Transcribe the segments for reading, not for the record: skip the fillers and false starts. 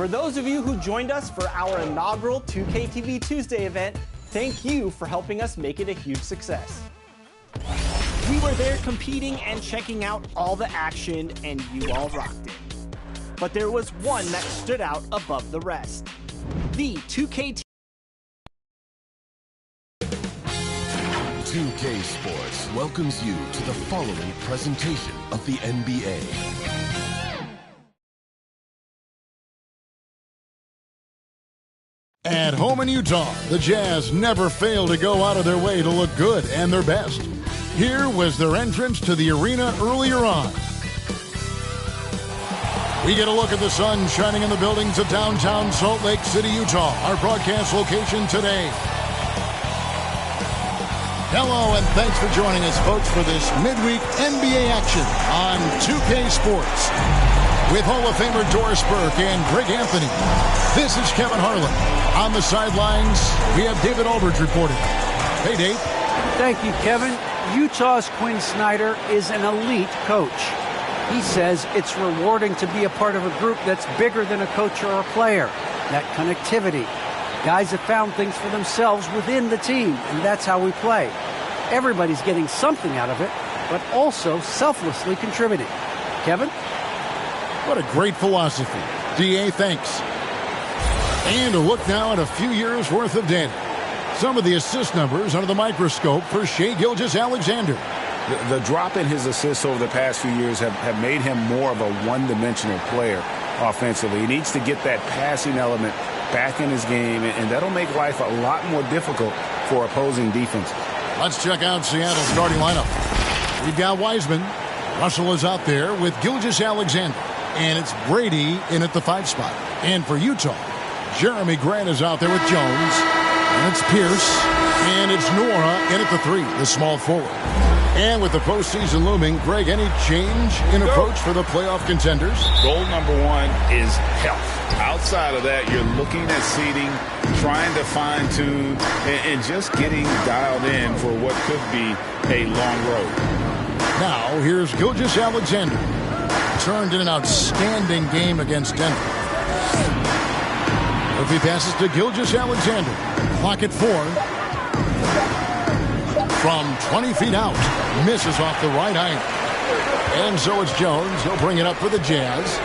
For those of you who joined us for our inaugural 2K TV Tuesday event, thank you for helping us make it a huge success. We were there competing and checking out all the action, and you all rocked it. But there was one that stood out above the rest. The 2K 2K Sports welcomes you to the following presentation of the NBA. At home in Utah, the Jazz never fail to go out of their way to look good and their best. Here was their entrance to the arena earlier on. We get a look at the sun shining in the buildings of downtown Salt Lake City, Utah, our broadcast location today. Hello, and thanks for joining us, folks, for this midweek NBA action on 2K Sports. With Hall of Famer Doris Burke and Greg Anthony, this is Kevin Harlan. On the sidelines, we have David Aldridge reporting. Hey, Dave. Thank you, Kevin. Utah's Quinn Snyder is an elite coach. He says it's rewarding to be a part of a group that's bigger than a coach or a player. That connectivity. Guys have found things for themselves within the team, and that's how we play. Everybody's getting something out of it, but also selflessly contributing. Kevin? What a great philosophy. DA, thanks. And a look now at a few years' worth of data. Some of the assist numbers under the microscope for Shai Gilgeous-Alexander. The drop in his assists over the past few years have made him more of a one-dimensional player offensively. He needs to get that passing element back in his game, and that'll make life a lot more difficult for opposing defenses. Let's check out Seattle's starting lineup. We've got Wiseman. Russell is out there with Gilgeous-Alexander. And it's Brady in at the 5 spot. And for Utah, Jeremy Grant is out there with Jones. And it's Pierce. And it's Nora in at the 3, the small forward. And with the postseason looming, Greg, any change in approach for the playoff contenders? Goal number 1 is health. Outside of that, you're looking at seeding, trying to fine-tune, and just getting dialed in for what could be a long road. Now, here's Gilgeous-Alexander. Turned in an outstanding game against Denver. If he passes to Gilgeous-Alexander, clock at 4. From 20 feet out, misses off the right eye. And so it's Jones. He'll bring it up for the Jazz.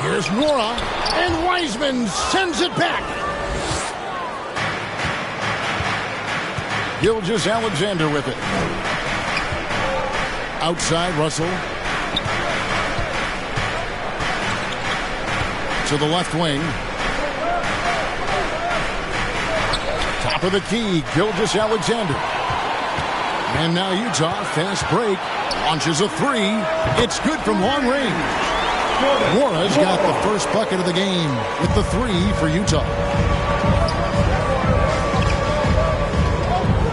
Here's Nora, and Wiseman sends it back. Gilgeous-Alexander with it. Outside, Russell. To the left wing. Top of the key, Gilgeous-Alexander. And now Utah, fast break, launches a 3. It's good from long range. Nora's got the first bucket of the game with the 3 for Utah.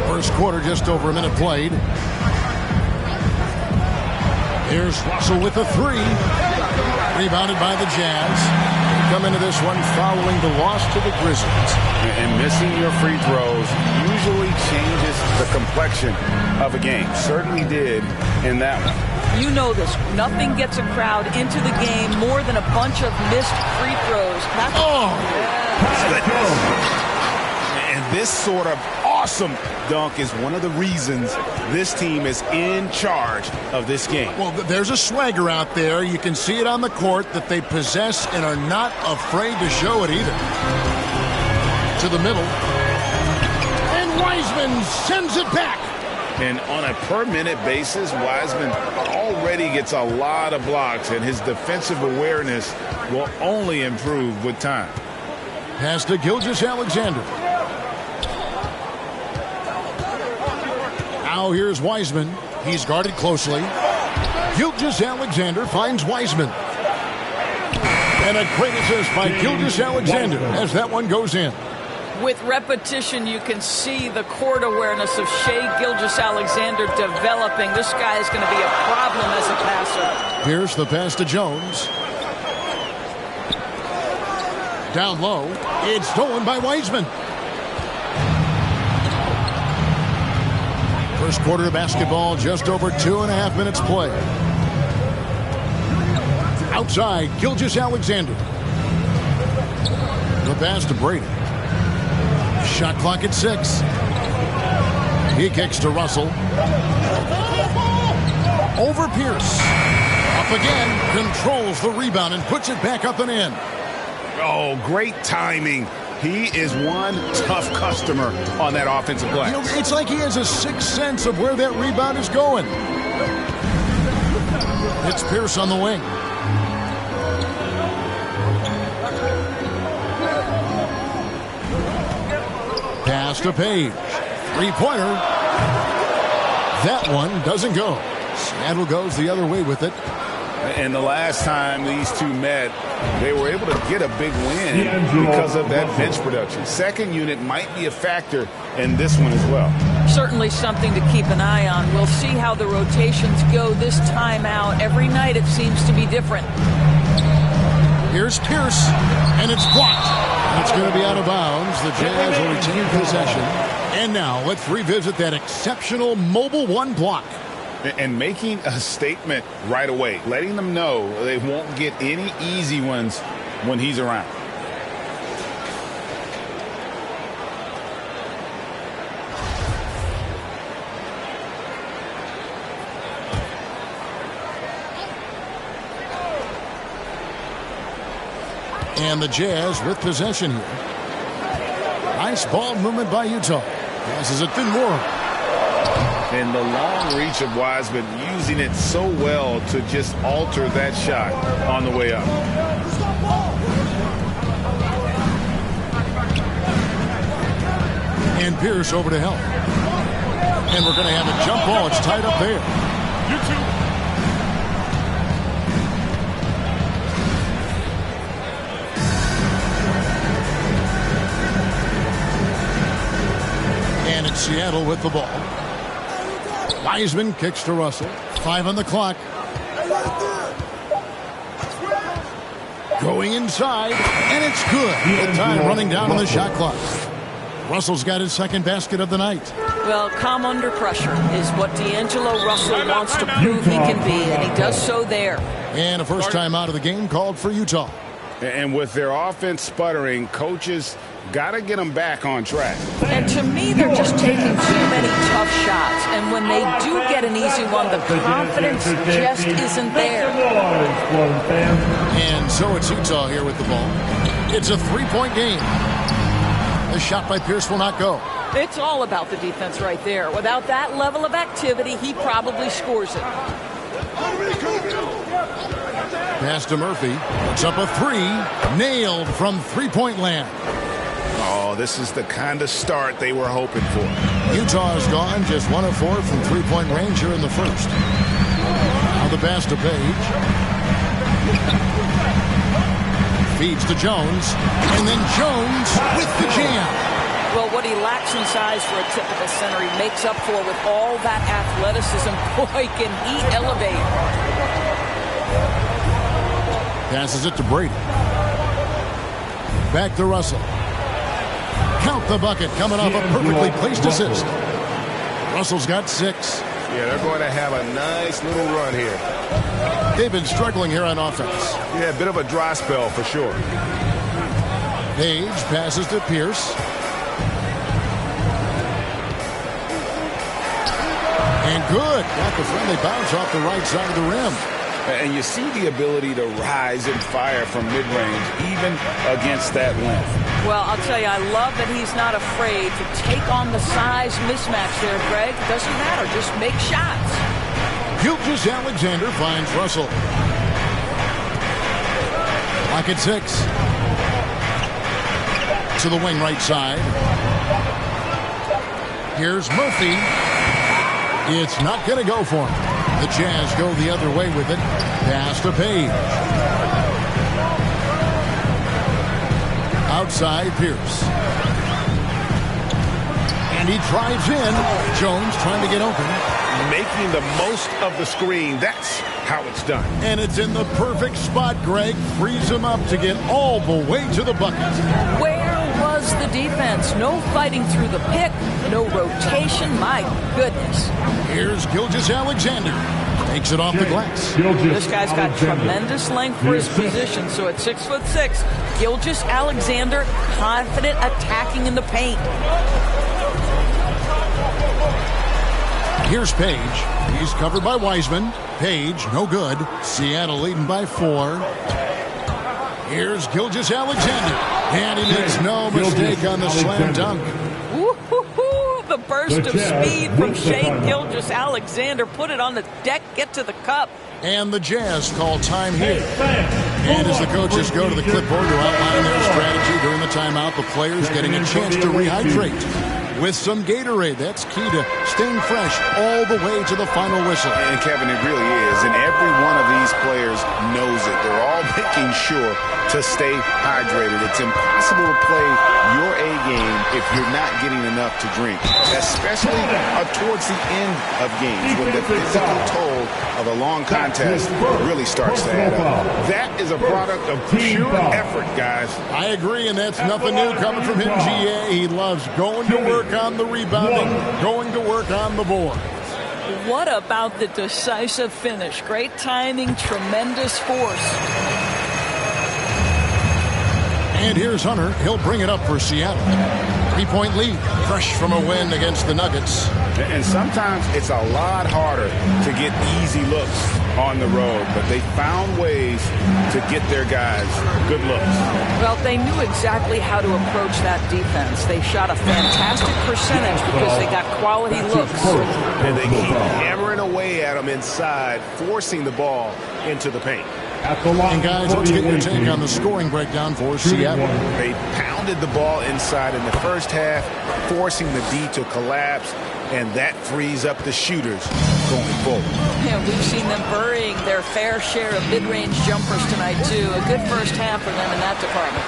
First quarter, just over a minute played. Here's Russell with the 3. Rebounded by the Jazz. Come into this one following the loss to the Grizzlies. And missing your free throws usually changes the complexion of a game. Certainly did in that one. You know this. Nothing gets a crowd into the game more than a bunch of missed free throws. And this sort of awesome dunk is one of the reasons this team is in charge of this game. Well, there's a swagger out there. You can see it on the court that they possess and are not afraid to show it either. To the middle. And Wiseman sends it back. And on a per-minute basis, Wiseman already gets a lot of blocks, and his defensive awareness will only improve with time. Pass to Gilgeous-Alexander. Now here's Wiseman. He's guarded closely. Gilgeous-Alexander finds Wiseman. And a great assist by Gilgeous-Alexander as that one goes in. With repetition, you can see the court awareness of Shai Gilgeous-Alexander developing. This guy is going to be a problem as a passer. Here's the pass to Jones. Down low. It's stolen by Wiseman. First quarter of basketball, just over 2.5 minutes play. Outside, Gilgeous-Alexander. The pass to Brady. Shot clock at 6. He kicks to Russell. Over Pierce. Up again. Controls the rebound and puts it back up and in. Oh, great timing. He is one tough customer on that offensive glass. You know, it's like he has a sixth sense of where that rebound is going. It's Pierce on the wing. Pass to Page. Three-pointer. That one doesn't go. Seattle goes the other way with it. And the last time these two met, they were able to get a big win because of that bench production. Second unit might be a factor in this one as well. Certainly something to keep an eye on. We'll see how the rotations go this time out. Every night it seems to be different. Here's Pierce, and it's blocked. It's going to be out of bounds. The Jazz will retain possession. And now let's revisit that exceptional mobile one block. And making a statement right away, letting them know they won't get any easy ones when he's around. And the Jazz with possession here. Nice ball movement by Utah. Passes it to Moore. And the long reach of Wiseman, using it so well to just alter that shot on the way up. And Pierce over to help. And we're going to have a jump ball. It's tied up there. And it's Seattle with the ball. Wiseman kicks to Russell. 5 on the clock. Going inside, and it's good. The time running down on the shot clock. Russell's got his second basket of the night. Well, calm under pressure is what D'Angelo Russell wants to prove he can be, and he does so there. And a first time out of the game called for Utah. And with their offense sputtering, coaches got to get them back on track. And to me, they're just taking too many tough shots. And when they do get an easy one, the confidence just isn't there. And so it's Utah here with the ball. It's a three-point game. The shot by Pierce will not go. It's all about the defense right there. Without that level of activity, he probably scores it. Pass to Murphy. Puts up a three. Nailed from three-point land. Oh, this is the kind of start they were hoping for. Utah is gone, just 1 of 4 from three-point range here in the first. Now the pass to Page. Feeds to Jones. And then Jones with the jam. Well, what he lacks in size for a typical center, he makes up for with all that athleticism. Boy, can he elevate. Passes it to Brady. Back to Russell. Count the bucket, coming off a perfectly placed assist. Russell's got 6. Yeah, they're going to have a nice little run here. They've been struggling here on offense. Yeah, a bit of a dry spell for sure. Page passes to Pierce. And good. Got the friendly bounce off the right side of the rim. And you see the ability to rise and fire from mid-range, even against that length. Well, I'll tell you, I love that he's not afraid to take on the size mismatch there, Greg. Doesn't matter. Just make shots. Gilgeous-Alexander finds Russell. Clock at 6. To the wing right side. Here's Murphy. It's not going to go for him. The Jazz go the other way with it. Pass to Page. Outside Pierce. And he drives in. Jones trying to get open. Making the most of the screen. That's how it's done. And it's in the perfect spot, Greg. Frees him up to get all the way to the bucket. Where was the defense? No fighting through the pick. No rotation. My goodness. Here's Gilgeous-Alexander. Takes it off the glass. This guy's got tremendous length for his position. So at 6'6", Gilgeous-Alexander confident attacking in the paint. Here's Page. He's covered by Wiseman. Page, no good. Seattle leading by 4. Here's Gilgeous-Alexander. And he makes no mistake on the slam dunk. Woo-hoo-hoo. The burst of speed from Shai Gilgeous-Alexander. Put it on the deck, get to the cup. And the Jazz call time here. And as the coaches go to the clipboard to outline their strategy during the timeout, the players getting a chance to rehydrate with some Gatorade. That's key to staying fresh all the way to the final whistle. And Kevin, it really is. And every one of these players knows it. They're all making sure to stay hydrated. It's impossible to play your A game if you're not getting enough to drink, especially towards the end of games when the physical toll of a long contest really starts to add up. That is a product of pure effort, guys. I agree, and that's nothing new coming from him, GA. He loves going to work on the rebounding, going to work on the board. What about the decisive finish? Great timing, tremendous force. And here's Hunter. He'll bring it up for Seattle. 3-point lead, fresh from a win against the Nuggets. And sometimes it's a lot harder to get easy looks on the road, but they found ways to get their guys good looks. Well, they knew exactly how to approach that defense. They shot a fantastic percentage because they got quality looks. And they keep hammering away at them inside, forcing the ball into the paint. And guys, let's get your take on the scoring breakdown for Seattle. They pounded the ball inside in the first half, forcing the D to collapse, and that frees up the shooters going forward. Yeah, we've seen them burying their fair share of mid-range jumpers tonight, too. A good first half for them in that department.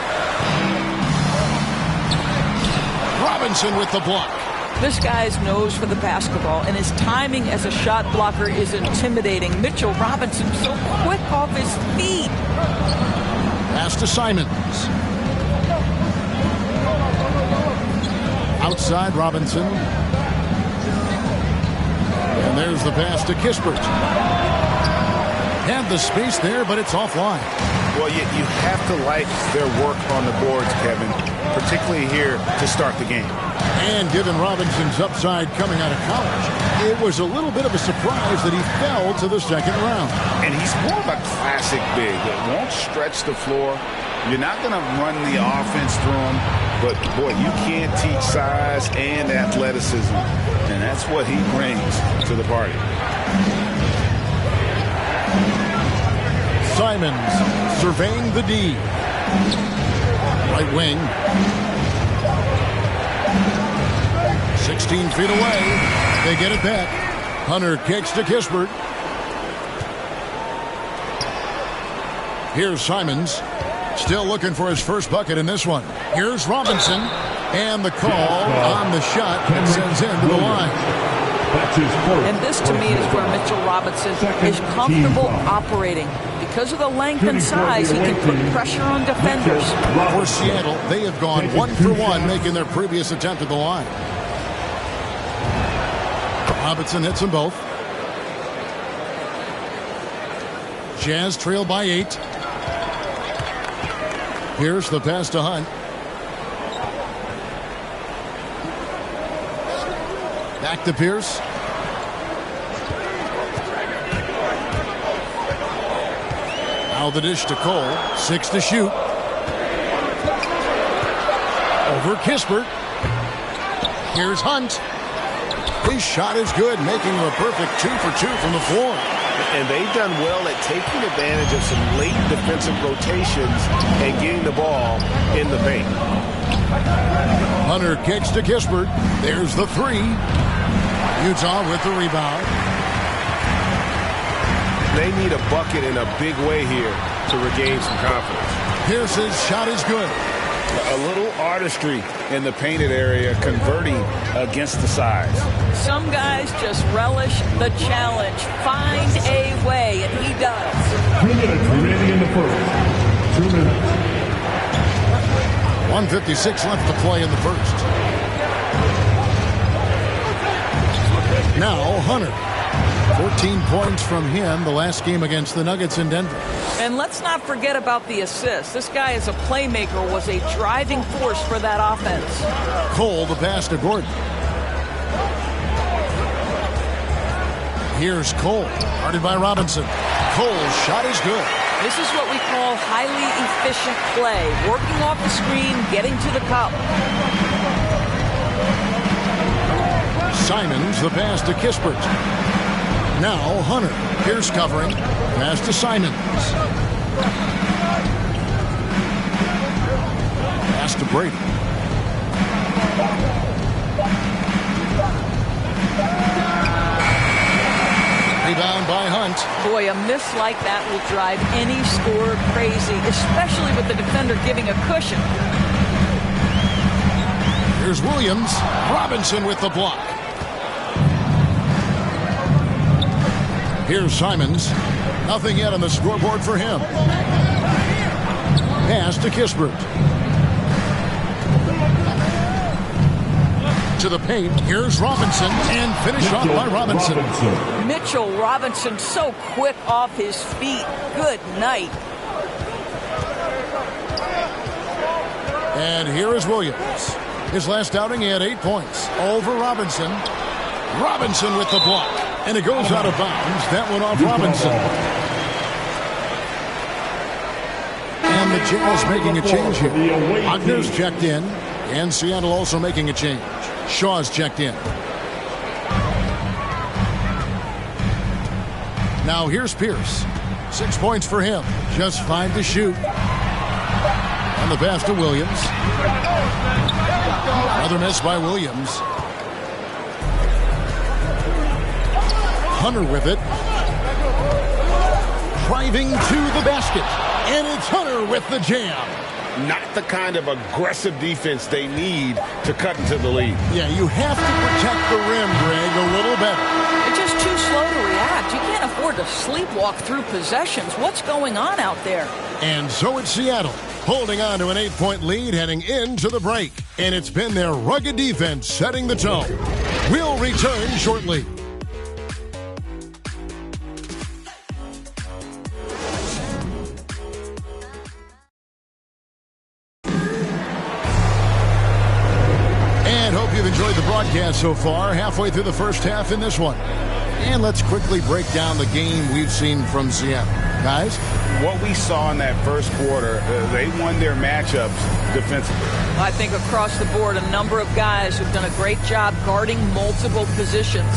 Robinson with the block. This guy's nose for the basketball, and his timing as a shot blocker is intimidating. Mitchell Robinson so quick off his feet. Pass to Simons. Outside Robinson. And there's the pass to Kispert. Had the space there, but it's offline. Well, you have to like their work on the boards, Kevin, particularly here to start the game. And given Robinson's upside coming out of college, it was a little bit of a surprise that he fell to the second round. And he's more of a classic big that won't stretch the floor. You're not going to run the offense through him, but, boy, you can't teach size and athleticism, and that's what he brings to the party. Simons surveying the D. Right wing. 16 feet away. They get it back. Hunter kicks to Kispert. Here's Simons. Still looking for his first bucket in this one. Here's Robinson. And the call on the shot that sends him to the line. And this, to me, is where Mitchell Robinson is comfortable operating. Because of the length and size, he can put pressure on defenders. For Seattle, they have gone 1 for 1, making their previous attempt at the line. Robinson hits them both. Jazz trail by 8. Here's the pass to Hunt. Back to Pierce. Now the dish to Cole. 6 to shoot. Over Kispert. Here's Hunt. His shot is good, making him a perfect 2 for 2 from the floor. And they've done well at taking advantage of some late defensive rotations and getting the ball in the paint. Hunter kicks to Kispert. There's the 3. Utah with the rebound. They need a bucket in a big way here to regain some confidence. Pierce's shot is good. A little artistry in the painted area, converting against the size. Some guys just relish the challenge. Find a way, and he does. 2 minutes remaining in the first. 2 minutes. 1:56 left to play in the first. Now Hunter. 14 points from him the last game against the Nuggets in Denver. And let's not forget about the assists. This guy is a playmaker, was a driving force for that offense. Cole, the pass to Gordon. Here's Cole, guarded by Robinson. Cole's shot is good. This is what we call highly efficient play. Working off the screen, getting to the cup. Simons, the pass to Kispert. Now Hunter. Pierce covering. Pass to Simons. Pass to Brady. Rebound by Hunt. Boy, a miss like that will drive any scorer crazy, especially with the defender giving a cushion. Here's Williams. Robinson with the block. Here's Simons. Nothing yet on the scoreboard for him. Pass to Kispert. To the paint. Here's Robinson. And finish off by Robinson. Mitchell Robinson so quick off his feet. Good night. And here is Williams. His last outing, he had 8 points. Over Robinson. Robinson with the block. And it goes out of bounds. That one off Robinson. And the Jazz making a change here. Wagner's checked in. And Seattle also making a change. Shaw's checked in. Now here's Pierce. 6 points for him. Just 5 to shoot. And the pass to Williams. Another miss by Williams. Hunter with it. Driving to the basket. And it's Hunter with the jam. Not the kind of aggressive defense they need to cut into the lead. Yeah, you have to protect the rim, Greg, a little better. They're just too slow to react. You can't afford to sleepwalk through possessions. What's going on out there? And so it's Seattle, holding on to an 8-point lead heading into the break. And it's been their rugged defense setting the tone. We'll return shortly. You've enjoyed the broadcast so far, halfway through the first half in this one. And let's quickly break down the game we've seen from Seattle. Guys? What we saw in that first quarter, they won their matchups defensively. I think across the board, a number of guys who've done a great job guarding multiple positions.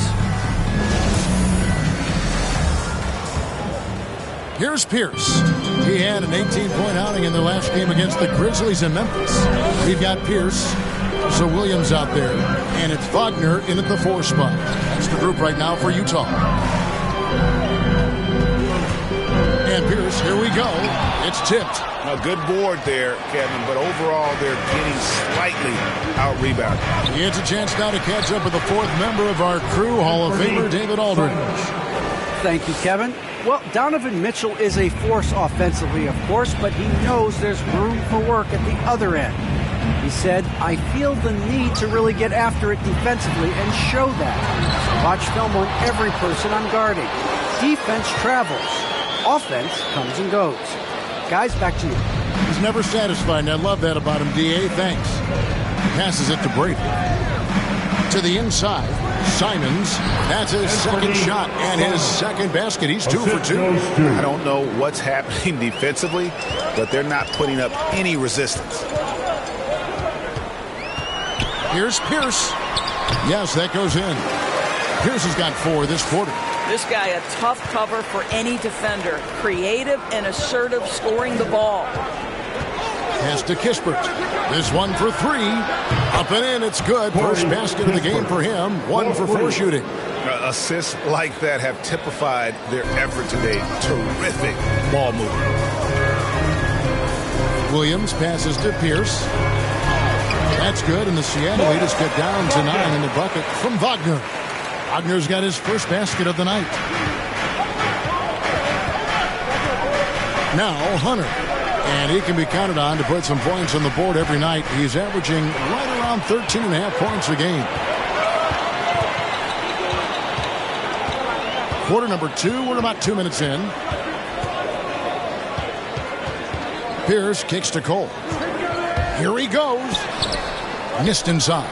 Here's Pierce. He had an 18-point outing in their last game against the Grizzlies in Memphis. We've got Pierce. So Williams out there, and it's Wagner in at the 4 spot. That's the group right now for Utah. And Pierce, here we go. It's tipped. A good board there, Kevin, but overall they're getting slightly out-rebounded. It's a chance now to catch up with the 4th member of our crew, Hall of Famer David Aldridge. Thank you, Kevin. Well, Donovan Mitchell is a force offensively, of course, but he knows there's room for work at the other end. He said, I feel the need to really get after it defensively and show that. So watch film on every person I'm guarding. Defense travels. Offense comes and goes. Guys, back to you. He's never satisfied, and I love that about him, D.A. Thanks. Passes it to Brady. To the inside. Simons. That's his second shot and his second basket. He's 2 for 2. I don't know what's happening defensively, but they're not putting up any resistance. Here's Pierce. Yes, that goes in. Pierce has got 4 this quarter. This guy, a tough cover for any defender. Creative and assertive scoring the ball. Pass to Kispert. This one for 3. Up and in, it's good. First basket of the game for him. 1 for 4 shooting. Assists like that have typified their effort today. Terrific ball movement. Williams passes to Pierce. That's good, and the Seattle leaders get down to 9 in the bucket from Wagner. Wagner's got his first basket of the night. Now Hunter. And he can be counted on to put some points on the board every night. He's averaging right around 13.5 points a game. Quarter number 2. We're about 2 minutes in. Pierce kicks to Cole. Here he goes. Missed inside.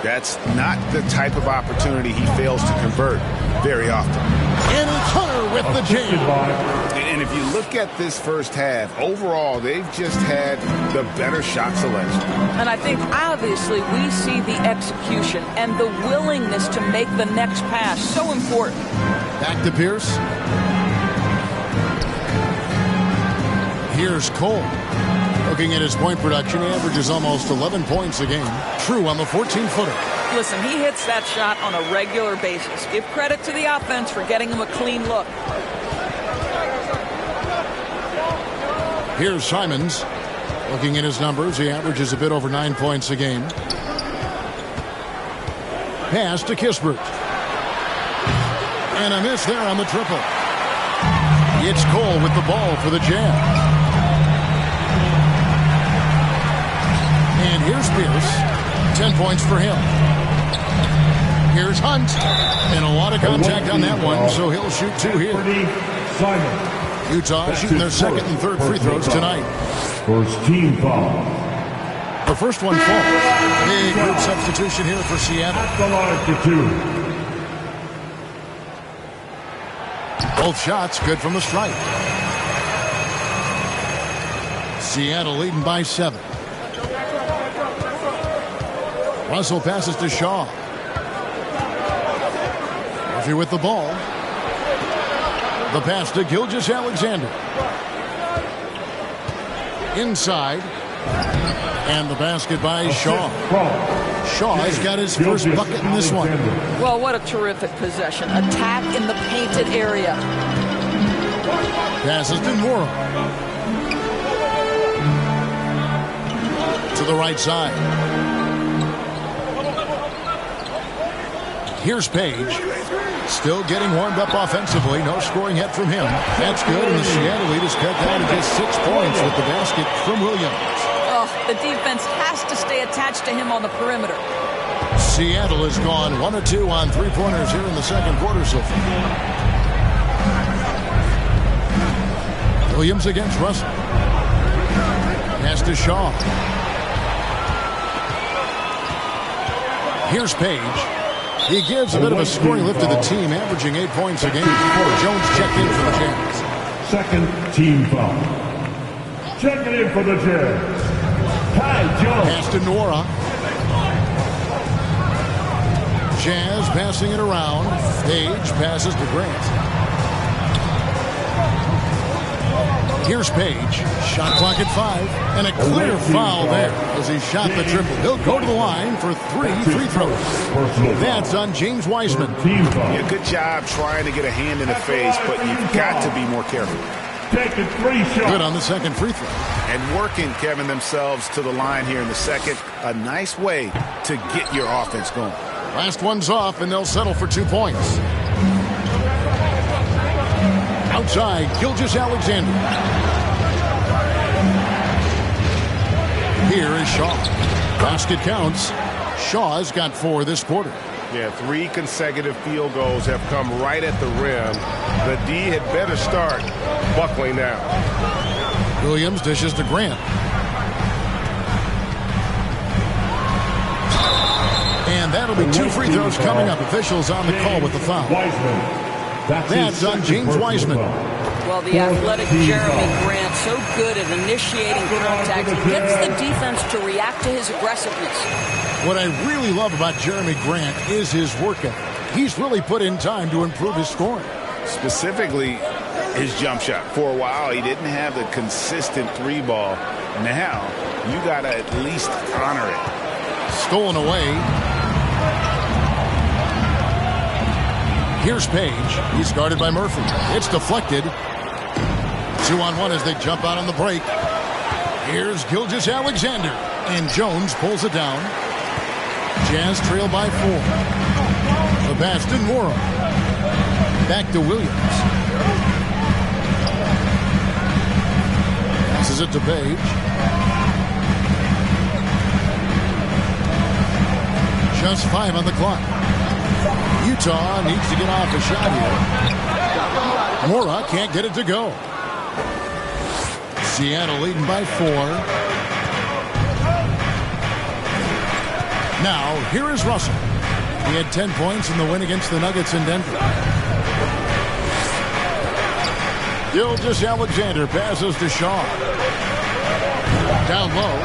That's not the type of opportunity he fails to convert very often. And it's Hunter with the jam. And if you look at this first half, overall, they've just had the better shot selection. And I think, obviously, we see the execution and the willingness to make the next pass so important. Back to Pierce. Here's Cole. Looking at his point production, he averages almost 11 points a game. True on the 14-footer. Listen, he hits that shot on a regular basis. Give credit to the offense for getting him a clean look. Here's Simons. Looking at his numbers, he averages a bit over 9 points a game. Pass to Kispert. And a miss there on the triple. It's Cole with the ball for the Jam. And here's Pierce. 10 points for him. Here's Hunt. And a lot of contact on that one, so he'll shoot 2 here. Utah shooting their second and third free throws tonight. First team foul. The first one falls. Big group substitution here for Seattle. At the line for 2. Both shots good from the stripe. Seattle leading by 7. Russell passes to Shaw. Murphy with the ball. The pass to Gilgeous-Alexander. Inside. And the basket by Shaw. Shaw has got his first bucket in this one. Well, what a terrific possession. Attack in the painted area. Passes to Moore. To the right side. Here's Page. Still getting warmed up offensively. No scoring yet from him. That's good, and the Seattle lead is cut down to just 6 points with the basket from Williams. Oh, the defense has to stay attached to him on the perimeter. Seattle has gone 1 of 2 on three-pointers here in the second quarter so far. Williams against Russell. Pass to Shaw. Here's Page. He gives a bit of a scoring lift to the team, averaging 8 points a game. Jones checked in for the Jazz. Second team foul. Checking in for the Jazz. Ty Jones. Pass to Nora. Jazz passing it around. Page passes to Grant. Here's Page. Shot clock at 5. And a clear foul there as he shot the triple. He'll go to the line for 3 free throws. That's on James Wiseman. Yeah, good job trying to get a hand in the face, but you've got to be more careful. Taking 3 shots. Good on the second free throw. And working, Kevin, themselves to the line here in the second. A nice way to get your offense going. Last one's off, and they'll settle for 2 points. Outside, Gilgeous-Alexander. Here is Shaw. Basket counts. Shaw's got 4 this quarter. Yeah, 3 consecutive field goals have come right at the rim. The D had better start buckling down. Williams dishes to Grant. And that'll be 2 free throws coming up. Officials on the call with the foul. That's on James Wiseman. Well, the athletic Jeremy Grant, so good at initiating contact. He gets the defense to react to his aggressiveness. What I really love about Jeremy Grant is his work ethic. He's really put in time to improve his scoring. Specifically, his jump shot. For a while, he didn't have the consistent 3-ball. Now, you got to at least honor it. Stolen away. Here's Page. He's guarded by Murphy. It's deflected. 2-on-1 as they jump out on the break. Here's Gilgeous-Alexander. And Jones pulls it down. Jazz trail by 4. The pass to Nora. Back to Williams. Passes it to Page. Just 5 on the clock. Utah needs to get off a shot here. Mora can't get it to go. Seattle leading by 4. Now, here is Russell. He had 10 points in the win against the Nuggets in Denver. Gilgeous-Alexander passes to Shaw. Down low.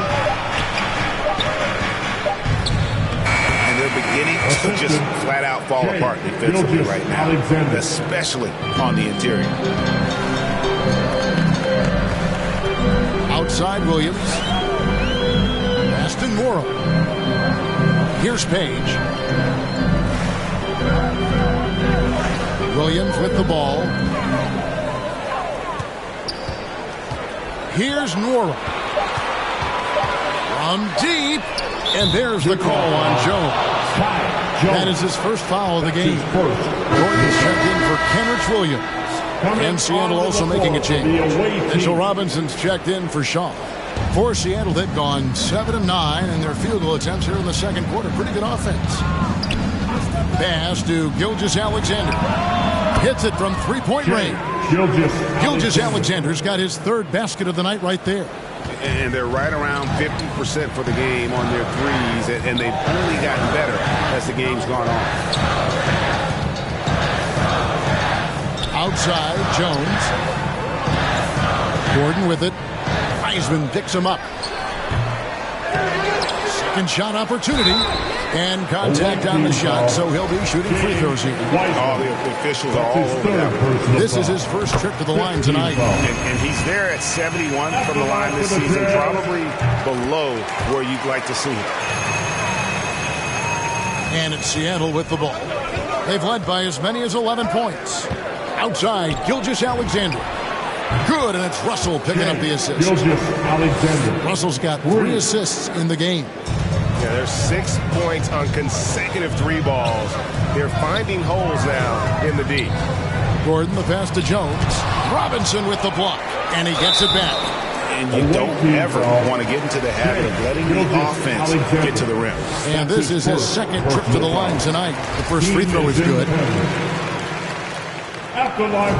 And they're beginning to just flat out fall apart defensively right now, especially on the interior. Outside Williams. Aston Morrow. Here's Page. Williams with the ball. Here's Nora. From deep. And there's the call on Jones. That is his first foul of the game. Gordon's checked in for Kenrich Williams. And Seattle also making a change. Mitchell Robinson's checked in for Shaw. For Seattle, they've gone 7 of 9 in their field goal attempts here in the second quarter. Pretty good offense. Pass to Gilgeous-Alexander. Hits it from three-point range. Gilgeous-Alexander's got his third basket of the night right there. And they're right around 50% for the game on their threes, and they've only gotten better as the game's gone on. Outside, Jones. Gordon with it. Wiseman picks him up. Second shot opportunity. And contact on the shot, so he'll be shooting free throws here. All the officials are all over that. This is his first trip to the line tonight. And he's there at 71 from the line this season, probably below where you'd like to see him. And it's Seattle with the ball. They've led by as many as 11 points. Outside, Gilgeous-Alexander. Good, and it's Russell picking up the assist. Russell's got 3 assists in the game. Yeah, there's 6 points on consecutive 3 balls. They're finding holes now in the D. Gordon, the pass to Jones. Robinson with the block, and he gets it back. And you don't ever want to get into the habit of letting the offense get to the rim. And this is his second trip to the line tonight. The first free throw is good.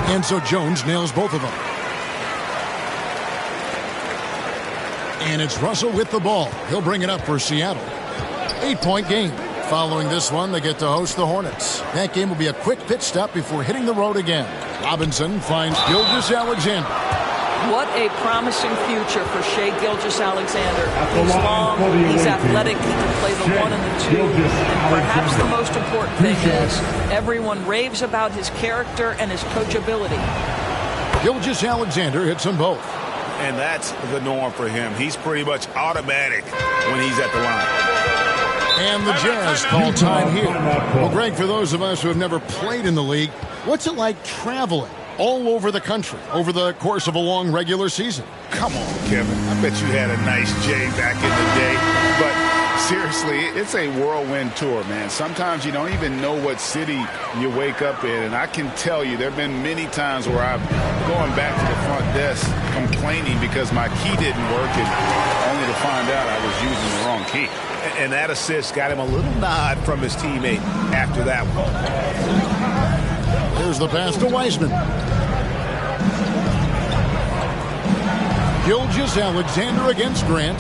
And so Jones nails both of them. And it's Russell with the ball. He'll bring it up for Seattle. 8-point game. Following this one, they get to host the Hornets. That game will be a quick pit stop before hitting the road again. Robinson finds Gilgeous-Alexander. What a promising future for Shai Gilgeous-Alexander. He's long, he's athletic, he can play the 1 and the 2. And perhaps the most important thing is everyone raves about his character and his coachability. Gilgeous-Alexander hits them both. And that's the norm for him. He's pretty much automatic when he's at the line. And the Jazz call time here. Well, Greg, for those of us who have never played in the league, what's it like traveling all over the country over the course of a long regular season? Come on, Kevin. I bet you had a nice J back in the day. But seriously, it's a whirlwind tour, man. Sometimes you don't even know what city you wake up in. And I can tell you there have been many times where I've gone back to the front desk complaining because my key didn't work, and only to find out I was using the wrong key. And that assist got him a little nod from his teammate after that one. Here's the pass to Wiseman. Gilgeous-Alexander against Grant.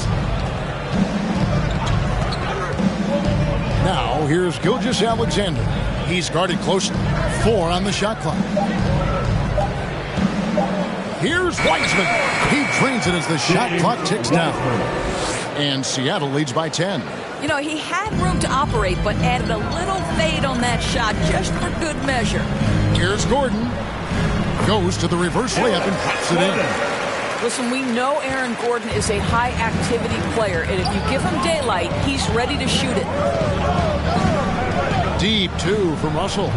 Now, here's Gilgeous-Alexander. He's guarded closely. 4 on the shot clock. Here's Wiseman. He drains it as the shot clock ticks down. And Seattle leads by 10. You know, he had room to operate, but added a little fade on that shot just for good measure. Here's Gordon. Goes to the reverse layup and puts it in. Listen, we know Aaron Gordon is a high-activity player, and if you give him daylight, he's ready to shoot it. Deep 2 from Russell.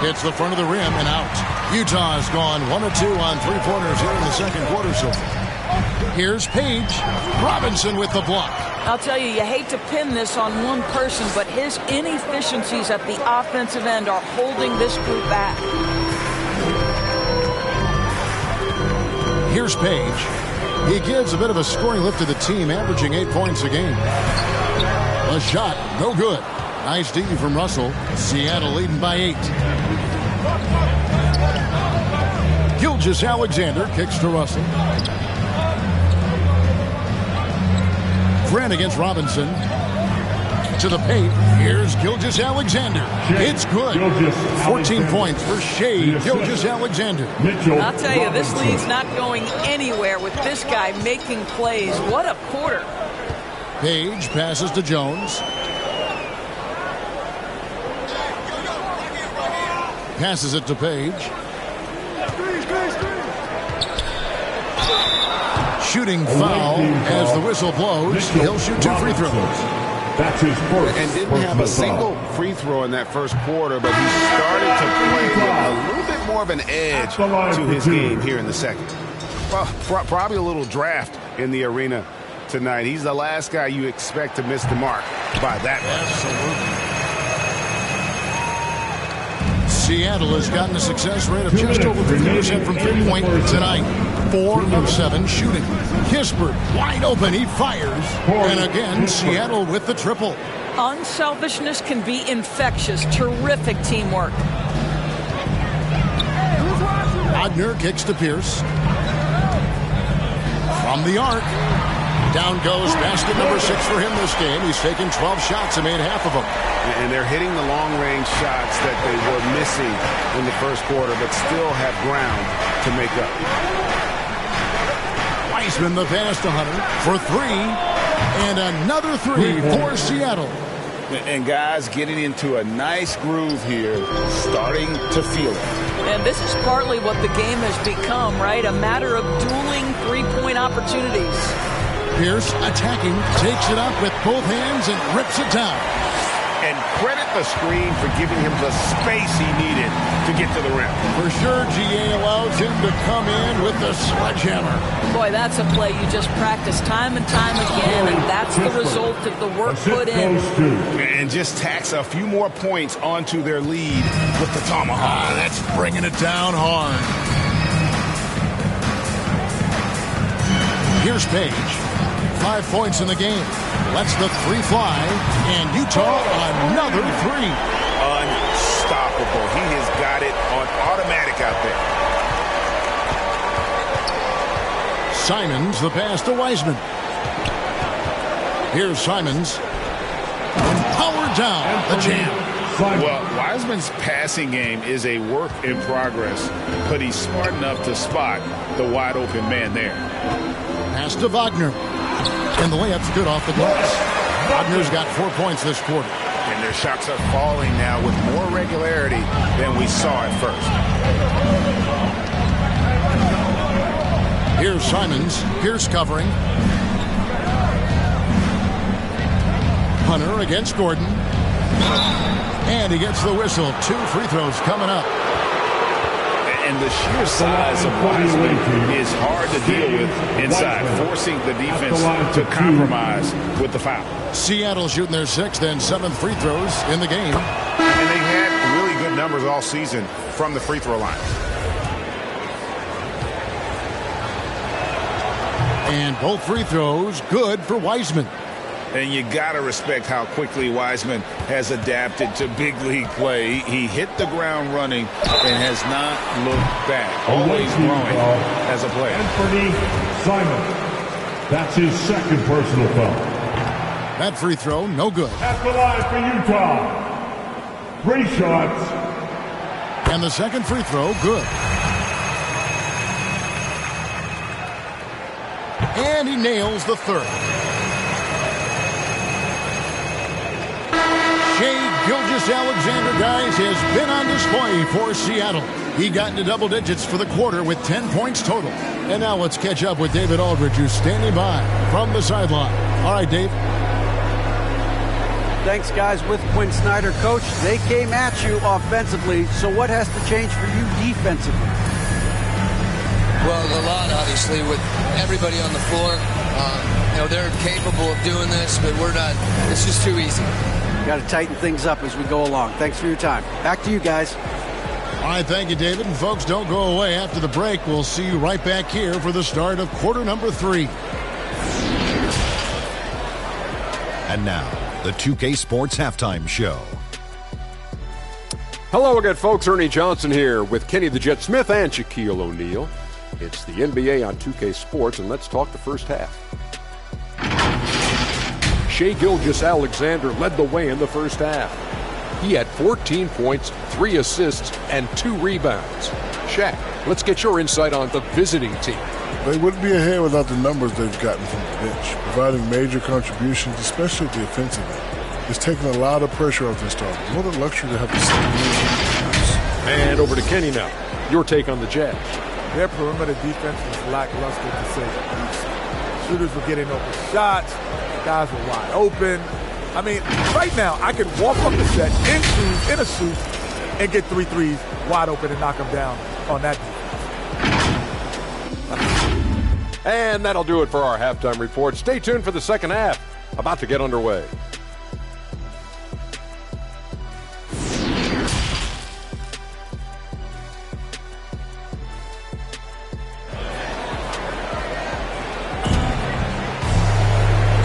Hits the front of the rim and out. Utah's gone 1 of 2 on 3-pointers here in the second quarter so far. Here's Page. Robinson with the block. I'll tell you, you hate to pin this on one person, but his inefficiencies at the offensive end are holding this group back. Here's Page. He gives a bit of a scoring lift to the team, averaging 8 points a game. A shot, no good. Nice D from Russell. Seattle leading by 8. Gilgeous-Alexander kicks to Russell. Grant against Robinson. To the paint. Here's Gilgeous-Alexander. It's good. 14 points for Shea Gilgeous-Alexander. I'll tell you, this league's not going anywhere with this guy making plays. What a quarter. Page passes to Jones. Passes it to Page. Shooting foul as the whistle blows. He'll shoot 2 free throws. That's his first. And didn't have a single free throw in that first quarter, but he started to play with a little bit more of an edge to his game here in the second. Well, probably a little draft in the arena tonight. He's the last guy you expect to miss the mark by that much. Absolutely. Seattle has gotten a success rate of just over 50% from three-point tonight. 4 of 7 shooting. Kispert wide open. He fires. And again, Seattle with the triple. Unselfishness can be infectious. Terrific teamwork. Wagner kicks to Pierce. From the arc. Down goes basket number 6 for him this game. He's taken 12 shots and made half of them. And they're hitting the long-range shots that they were missing in the first quarter, but still have ground to make up. Wiseman the pass to Hunter for 3. And another 3 for Seattle. And guys getting into a nice groove here, starting to feel it. And this is partly what the game has become, right? A matter of dueling three-point opportunities. Pierce attacking, takes it up with both hands and rips it down. And credit the screen for giving him the space he needed to get to the rim. For sure, GA allows him to come in with the sledgehammer. Boy, that's a play you just practice time and time again, and that's the result of the work put in. And just tacks a few more points onto their lead with the tomahawk. That's bringing it down hard. Here's Page. 5 points in the game. Lets the 3 fly. And Utah another 3. Unstoppable. He has got it on automatic out there. Simons the pass to Wiseman. Here's Simons. And powered down the jam. Well, Wiseman's passing game is a work in progress, but he's smart enough to spot the wide open man there. Pass to Wagner. And the layup's good off the glass. Wagner's got 4 points this quarter. And their shots are falling now with more regularity than we saw at first. Here's Simons. Pierce covering. Hunter against Gordon. And he gets the whistle. 2 free throws coming up. And the sheer size of Wiseman is hard to deal with inside, forcing the defense to compromise with the foul. Seattle shooting their 6th and 7th free throws in the game. And they've had really good numbers all season from the free throw line. And both free throws good for Wiseman. And you got to respect how quickly Wiseman has adapted to big league play. He hit the ground running and has not looked back. Always growing as a player. Anthony Simon. That's his 2nd personal foul. That free throw, no good. At the line for Utah. 3 shots. And the 2nd free throw, good. And he nails the 3rd. Shea Gilgeous-Alexander, guys, has been on display for Seattle. He got into double digits for the quarter with 10 points total. And now let's catch up with David Aldridge, who's standing by from the sideline. All right, Dave. Thanks, guys. With Quinn Snyder, Coach, they came at you offensively. So what has to change for you defensively? Well, a lot, obviously, with everybody on the floor. They're capable of doing this, but we're not. It's just too easy. Got to tighten things up as we go along. Thanks for your time. Back to you guys. All right, thank you, David. And folks, don't go away. After the break, we'll see you right back here for the start of quarter number 3. And now, the 2K Sports Halftime Show. Hello again, folks. Ernie Johnson here with Kenny the Jet Smith and Shaquille O'Neal. It's the NBA on 2K Sports, and let's talk the first half. Shai Gilgeous-Alexander led the way in the first half. He had 14 points, 3 assists, and 2 rebounds. Shaq, let's get your insight on the visiting team. They wouldn't be ahead without the numbers they've gotten from the bench, providing major contributions, especially at the offensive end. It's taken a lot of pressure off their starters. What a luxury to have the same. And over to Kenny now. Your take on the Jazz. Their perimeter defense was lackluster to say the least. Shooters were getting open shots. Guys were wide open. I mean, right now, I could walk off the set in shoes, in a suit, and get 3 threes wide open and knock them down on that defense. And that'll do it for our halftime report. Stay tuned for the second half. About to get underway.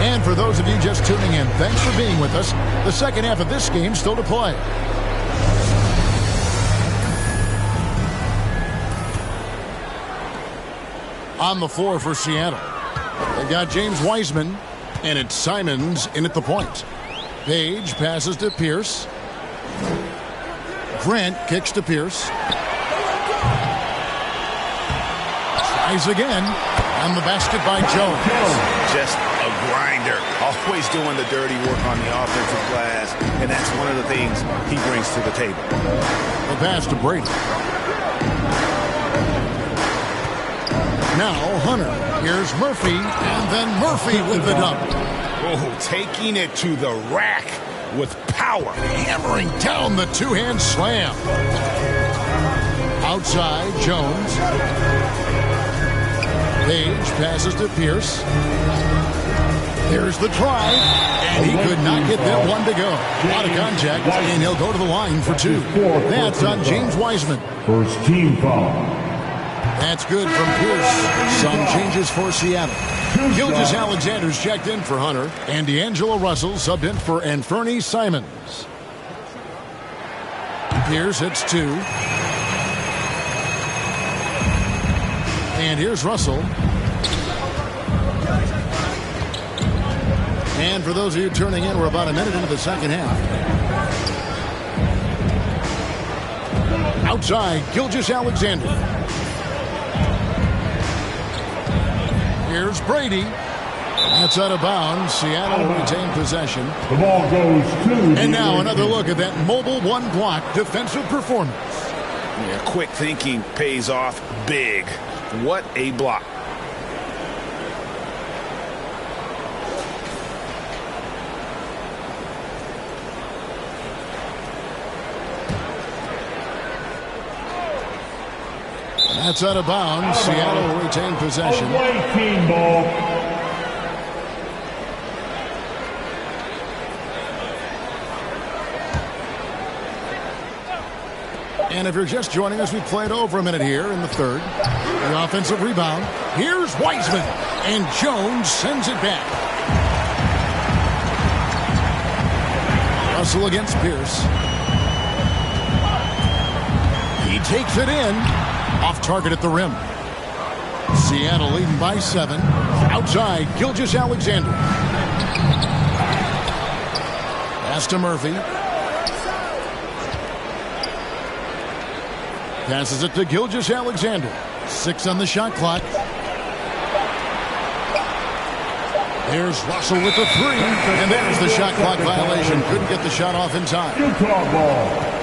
And for those of you just tuning in, thanks for being with us. The second half of this game still to play. On the floor for Seattle, they've got James Wiseman, and it's Simons in at the point. Page passes to Pierce. Grant kicks to Pierce. Tries again, and the basket by Jones. Just a grinder, always doing the dirty work on the offensive glass, and that's one of the things he brings to the table. The pass to Brady. Now Hunter. Here's Murphy, and then Murphy with the dunk. Oh, taking it to the rack with power. Hammering down the two-hand slam. Outside, Jones. Page passes to Pierce. There's the try, and he could not get that one to go. Out of contact, and he'll go to the line for 2. That's on James Wiseman. First team foul. That's good from Pierce. Some changes for Seattle. Gilgeous-Alexander's checked in for Hunter, and D'Angelo Russell subbed in for Anfernee Simons. Pierce hits 2. And here's Russell. And for those of you turning in, we're about a minute into the second half. Outside, Gilgeous-Alexander. Here's Brady. That's out of bounds. Seattle retained possession. The ball goes to. And now another look at that mobile one-block defensive performance. Yeah, quick thinking pays off big. What a block. That's out of bounds. Seattle will retain possession. Away team ball. And if you're just joining us, we played over a minute here in the third. The offensive rebound. Here's Wiseman. And Jones sends it back. Russell against Pierce. He takes it in. Off target at the rim. Seattle leading by 7. Outside, Gilgeous-Alexander. Pass to Murphy. Passes it to Gilgeous-Alexander. 6 on the shot clock. Here's Russell with the 3. And there's the shot clock violation. Couldn't get the shot off in time. Utah ball.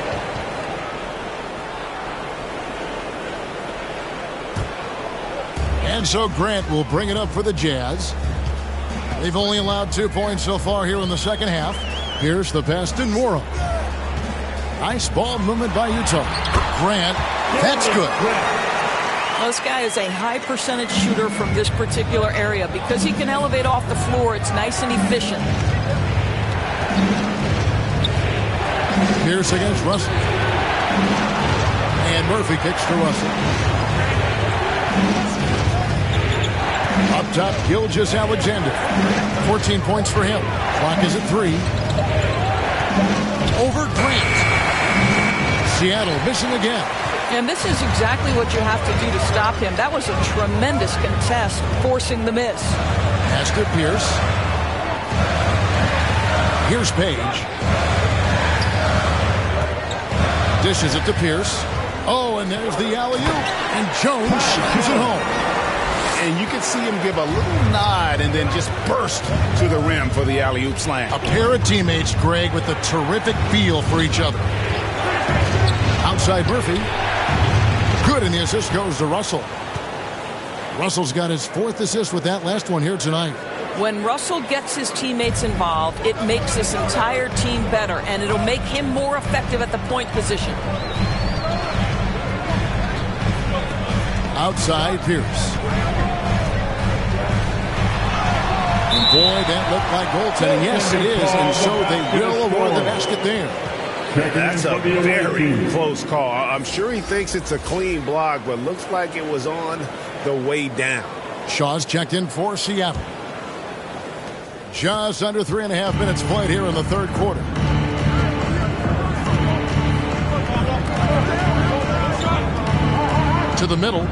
And so Grant will bring it up for the Jazz. They've only allowed 2 points so far here in the second half. Here's the pass to Nora. Nice ball movement by Utah. Grant, that's good. This guy is a high percentage shooter from this particular area. Because he can elevate off the floor, it's nice and efficient. Pierce against Russell. And Murphy kicks to Russell. Up top, Gilgeous-Alexander. 14 points for him. Clock is at 3. Over Grant. Seattle missing again. And this is exactly what you have to do to stop him. That was a tremendous contest, forcing the miss. Pass to Pierce. Here's Page. Dishes it to Pierce. Oh, and there's the alley-oop. And Jones shoots it home. And you can see him give a little nod and then just burst to the rim for the alley-oop slam. A pair of teammates, Greg, with a terrific feel for each other. Outside Murphy. Good, and the assist goes to Russell. Russell's got his 4th assist with that last one here tonight. When Russell gets his teammates involved, it makes this entire team better, and it'll make him more effective at the point position. Outside Pierce. And boy, that looked like goaltending. Yes, it is, and so they will award the basket there. That's a very close call. I'm sure he thinks it's a clean block, but looks like it was on the way down. Shaw's checked in for Seattle. Just under 3.5 minutes played here in the third quarter. To the middle.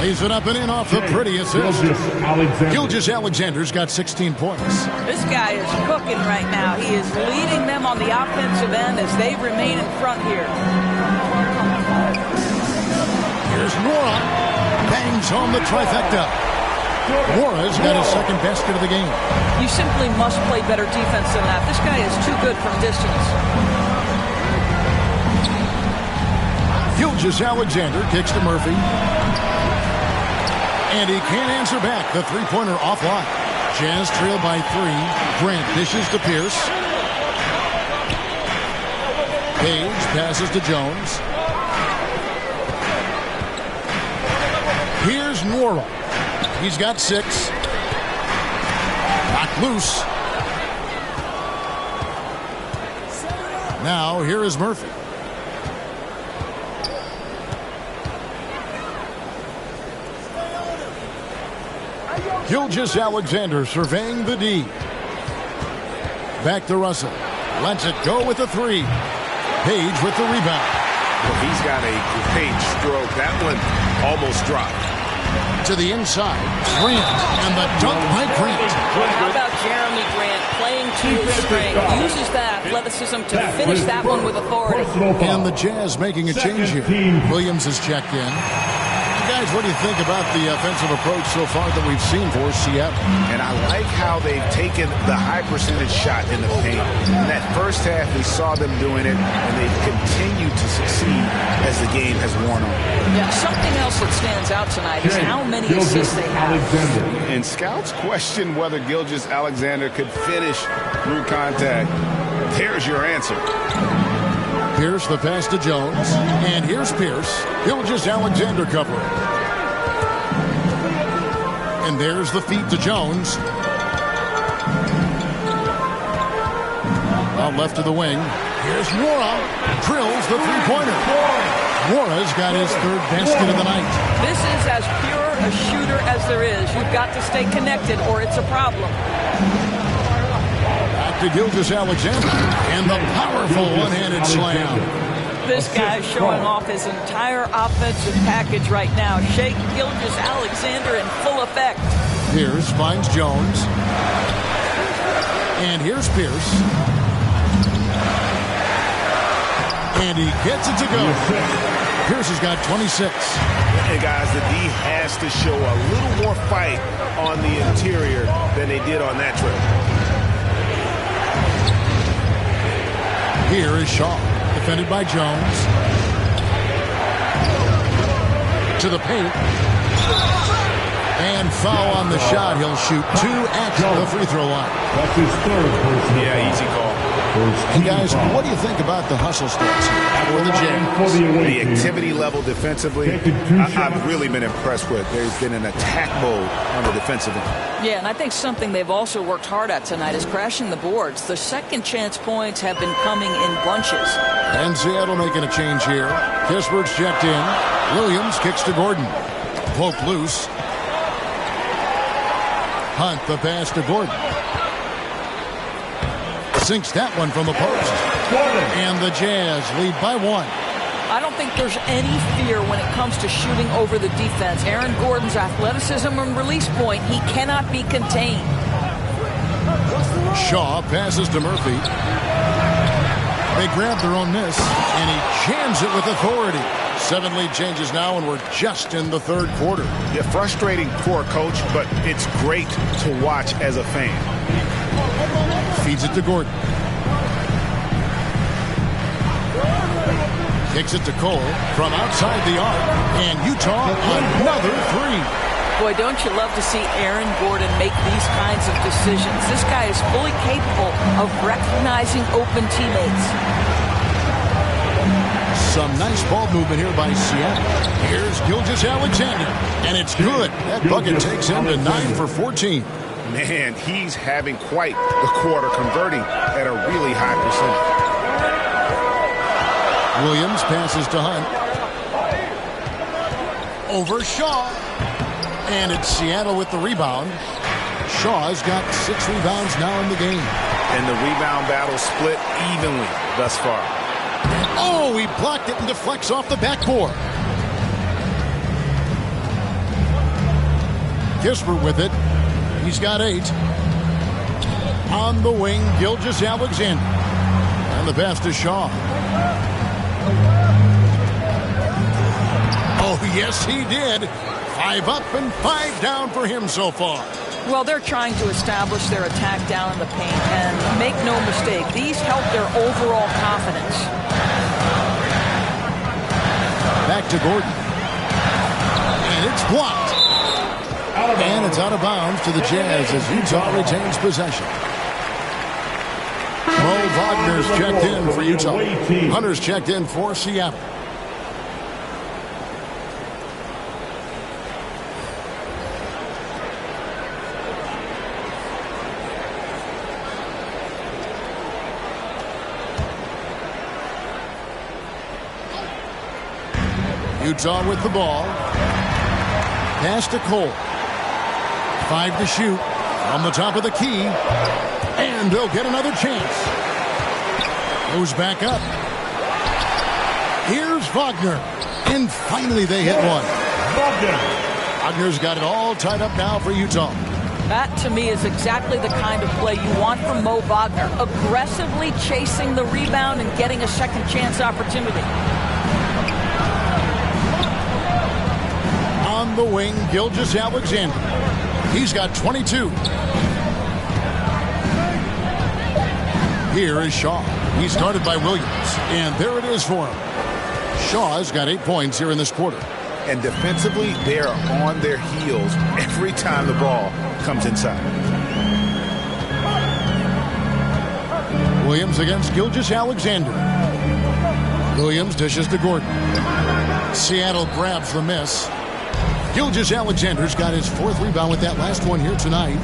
Lays it up and in off the pretty assist. Gilgeous-Alexander's got 16 points. This guy is cooking right now. He is leading them on the offensive end as they remain in front here. Here's Nora. Bangs home the trifecta. Nora's got his 2nd basket of the game. You simply must play better defense than that. This guy is too good from distance. Gilgeous-Alexander kicks to Murphy. And he can't answer back. The three-pointer offline. Jazz trail by 3. Grant dishes to Pierce. Page passes to Jones. Here's Nora. He's got 6. Knocked loose. Now here is Murphy. Gilgeous-Alexander surveying the D. Back to Russell. Lets it go with the 3. Page with the rebound. Well, he's got a great stroke. That one almost dropped. To the inside. Grant. And the dunk by Grant. How about Jeremy Grant playing to his strength? Uses that athleticism to finish that one with authority. And the Jazz making a change here. Williams has checked in. Guys, what do you think about the offensive approach so far that we've seen for Seattle? And I like how they've taken the high percentage shot in the paint. In that first half, we saw them doing it, and they've continued to succeed as the game has worn on. Yeah, something else that stands out tonight is how many assists they have. And scouts question whether Gilgeous-Alexander could finish through contact. There's your answer. Pierce the pass to Jones. And here's Pierce. Gilgeous-Alexander covering. And there's the feed to Jones. Out left to the wing. Here's Nora. Drills the three-pointer. Nora's got his 3rd basket of the night. This is as pure a shooter as there is. You've got to stay connected or it's a problem. To Gilgeous-Alexander and the powerful one-handed slam. This guy's showing off his entire offensive package right now. Shea Gilgeous-Alexander in full effect. Pierce finds Jones. And here's Pierce. And he gets it to go. Pierce has got 26. And guys, the D has to show a little more fight on the interior than they did on that trip. Here is Shaw, defended by Jones. To the paint. And foul on the shot. He'll shoot 2 at the free throw line. That's his 3rd personal. Yeah, easy call. And guys, what do you think about the hustle stats for the Jazz? The activity level defensively, I've really been impressed with. There's been an attack mode on the defensive end. Yeah, and I think something they've also worked hard at tonight is crashing the boards. The second chance points have been coming in bunches. And Seattle making a change here. Kisbert's checked in. Williams kicks to Gordon. Poke loose. Hunt the pass to Gordon. Sinks that one from the post. And the Jazz lead by 1. I don't think there's any fear when it comes to shooting over the defense. Aaron Gordon's athleticism and release point, he cannot be contained. Shaw passes to Murphy. They grab their own miss, and he jams it with authority. 7 lead changes now, and we're just in the third quarter. Yeah, frustrating for a coach, but it's great to watch as a fan. Feeds it to Gordon. Kicks it to Cole from outside the arc, and Utah another 3. Boy, don't you love to see Aaron Gordon make these kinds of decisions. This guy is fully capable of recognizing open teammates. Some nice ball movement here by Seattle. Here's Gilgeous-Alexander, and it's good. That bucket takes him to 9 for 14. Man, he's having quite the quarter, converting at a really high percentage. Williams passes to Hunt. Over Shaw. And it's Seattle with the rebound. Shaw's got 6 rebounds now in the game. And the rebound battle split evenly thus far. Oh, he blocked it and deflects off the backboard. Kisper with it. He's got 8. On the wing, Gilgeous-Alexander. And the pass to Shaw. Oh, yes, he did. 5 up and 5 down for him so far. Well, they're trying to establish their attack down in the paint, and make no mistake, these help their overall confidence. Back to Gordon. And it's blocked. And it's out of bounds to the Jazz as Utah retains possession. Mo Wagner's checked in for Utah. Hunter's checked in for Seattle. Utah with the ball. Pass to Cole. 5 to shoot. On the top of the key. And they'll get another chance. Goes back up. Here's Wagner. And finally they hit one. Wagner's got it all tied up now for Utah. That, to me, is exactly the kind of play you want from Mo Wagner. Aggressively chasing the rebound and getting a second chance opportunity. On the wing, Gilgeous-Alexander. He's got 22. Here is Shaw. He's guarded by Williams. And there it is for him. Shaw's got 8 points here in this quarter. And defensively, they are on their heels every time the ball comes inside. Williams against Gilgeous-Alexander. Williams dishes to Gordon. Seattle grabs the miss. Gilgeous-Alexander's got his 4th rebound with that last one here tonight.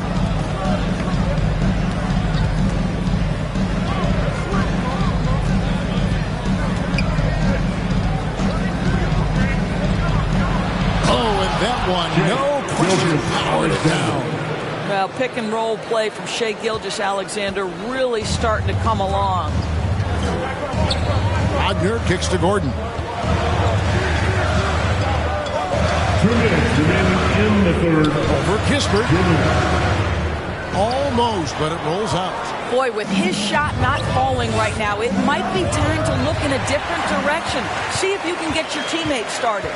Oh, and that one, no question, powered it down. Well, pick and roll play from Shai Gilgeous-Alexander really starting to come along. Wagner kicks to Gordon. 2 minutes remaining in the third. Over Kisper. Almost, but it rolls out. Boy, with his shot not falling right now, it might be time to look in a different direction. See if you can get your teammates started.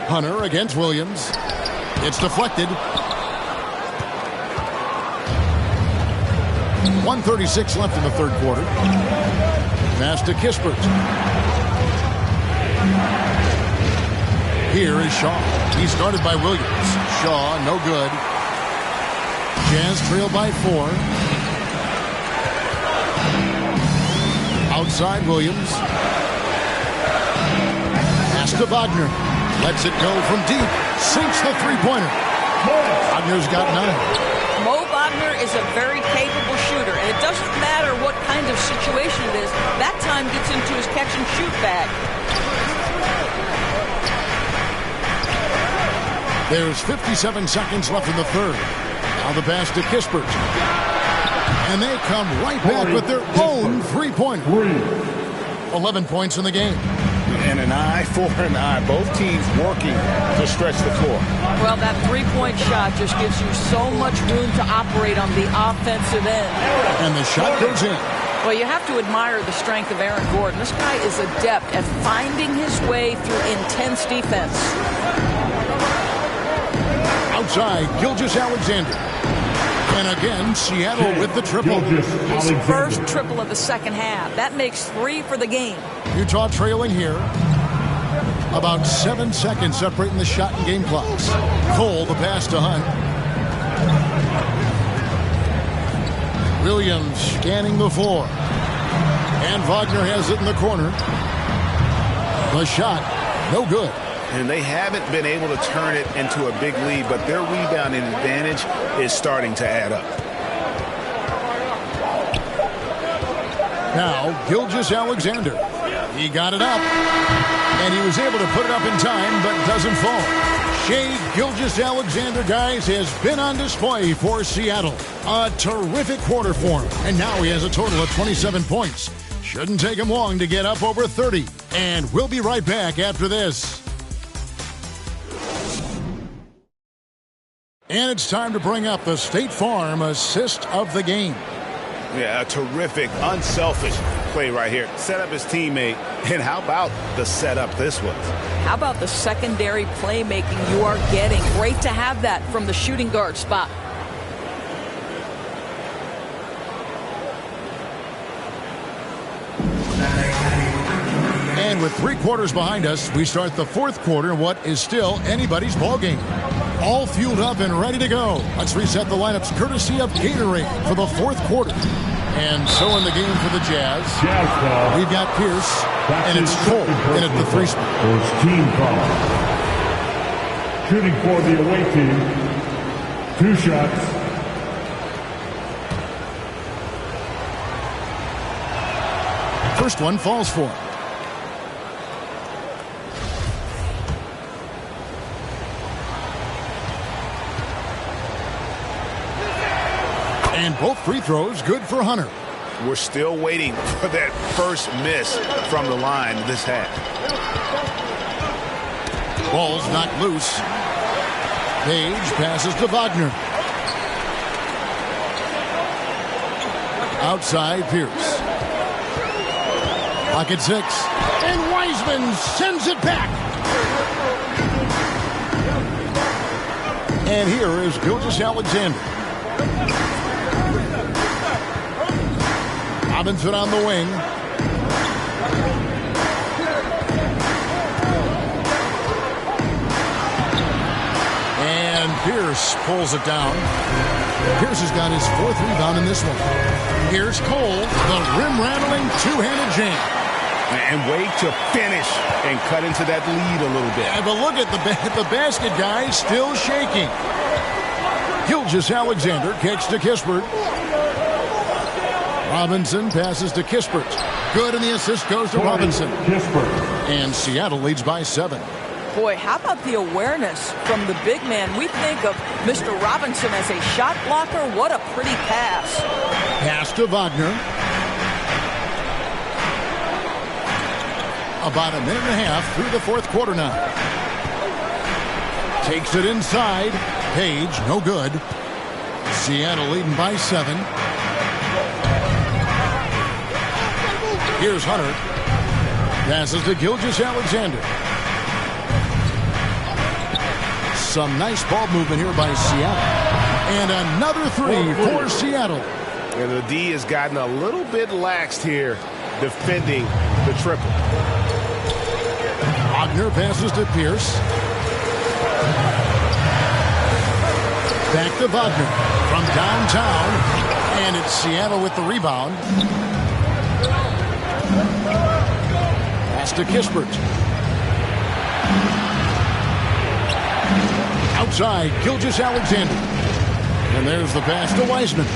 Hunter against Williams. It's deflected. 1:36 left in the third quarter. Pass to Kispert. Here is Shaw. He's guarded by Williams. Shaw, no good. Jazz trail by 4. Outside Williams. Pass to Wagner. Lets it go from deep. Sinks the three-pointer. Wagner's got 9. Mo Wagner is a very capable shooter, and it doesn't matter what kind of situation it is. That time gets into his catch-and-shoot bag. There's 57 seconds left in the third. Now the pass to Kispert. And they come right back with their own three-pointer. 11 points in the game. And an eye for an eye. Both teams working to stretch the floor. Well, that three-point shot just gives you so much room to operate on the offensive end. And the shot goes in. Well, you have to admire the strength of Aaron Gordon. This guy is adept at finding his way through intense defense. Outside, Gilgeous-Alexander. And again, Seattle with the triple. His first triple of the second half. That makes 3 for the game. Utah trailing here. About 7 seconds separating the shot and game clocks. Cole, the pass to Hunt. Williams scanning the floor. And Wagner has it in the corner. The shot, no good. And they haven't been able to turn it into a big lead, but their rebounding advantage is starting to add up. Now, Gilgeous-Alexander. He got it up, and he was able to put it up in time, but doesn't fall. Shai Gilgeous-Alexander, guys, has been on display for Seattle. A terrific quarter for him, and now he has a total of 27 points. Shouldn't take him long to get up over 30, and we'll be right back after this. And it's time to bring up the State Farm assist of the game. Yeah, a terrific, unselfish play right here. Set up his teammate, and how about the setup this was? How about the secondary playmaking you are getting? Great to have that from the shooting guard spot. And with 3 quarters behind us, we start the 4th quarter in what is still anybody's ball game. All fueled up and ready to go. Let's reset the lineups courtesy of Gatorade for the 4th quarter. And so in the game for the Jazz, we've got Pierce, and it's Cole in at the 3 spot. First team foul. Shooting for the away team. 2 shots. First one falls for him. And both free throws good for Hunter. We're still waiting for that first miss from the line this half. Ball's knocked loose. Page passes to Wagner. Outside Pierce. Pocket 6. And Wiseman sends it back. And here is Gilgeous-Alexander. Robinson on the wing. And Pierce pulls it down. Pierce has got his 4th rebound in this one. Here's Cole, the rim-rattling two-handed jam. And wait to finish and cut into that lead a little bit. But look at the basket guy still shaking. Gilgeous-Alexander kicks to Kispert. Robinson passes to Kispert. Good, and the assist goes to Robinson. And Seattle leads by 7. Boy, how about the awareness from the big man? We think of Mr. Robinson as a shot blocker. What a pretty pass. Pass to Wagner. About a minute and a half through the 4th quarter now. Takes it inside. Page, no good. Seattle leading by 7. Here's Hunter. Passes to Gilgeous-Alexander. Some nice ball movement here by Seattle. And another 3 for Seattle. And the D has gotten a little bit laxed here defending the triple. Wagner passes to Pierce. Back to Wagner from downtown. And it's Seattle with the rebound. Pass to Kispert. Outside, Gilgeous-Alexander. And there's the pass to Wiseman.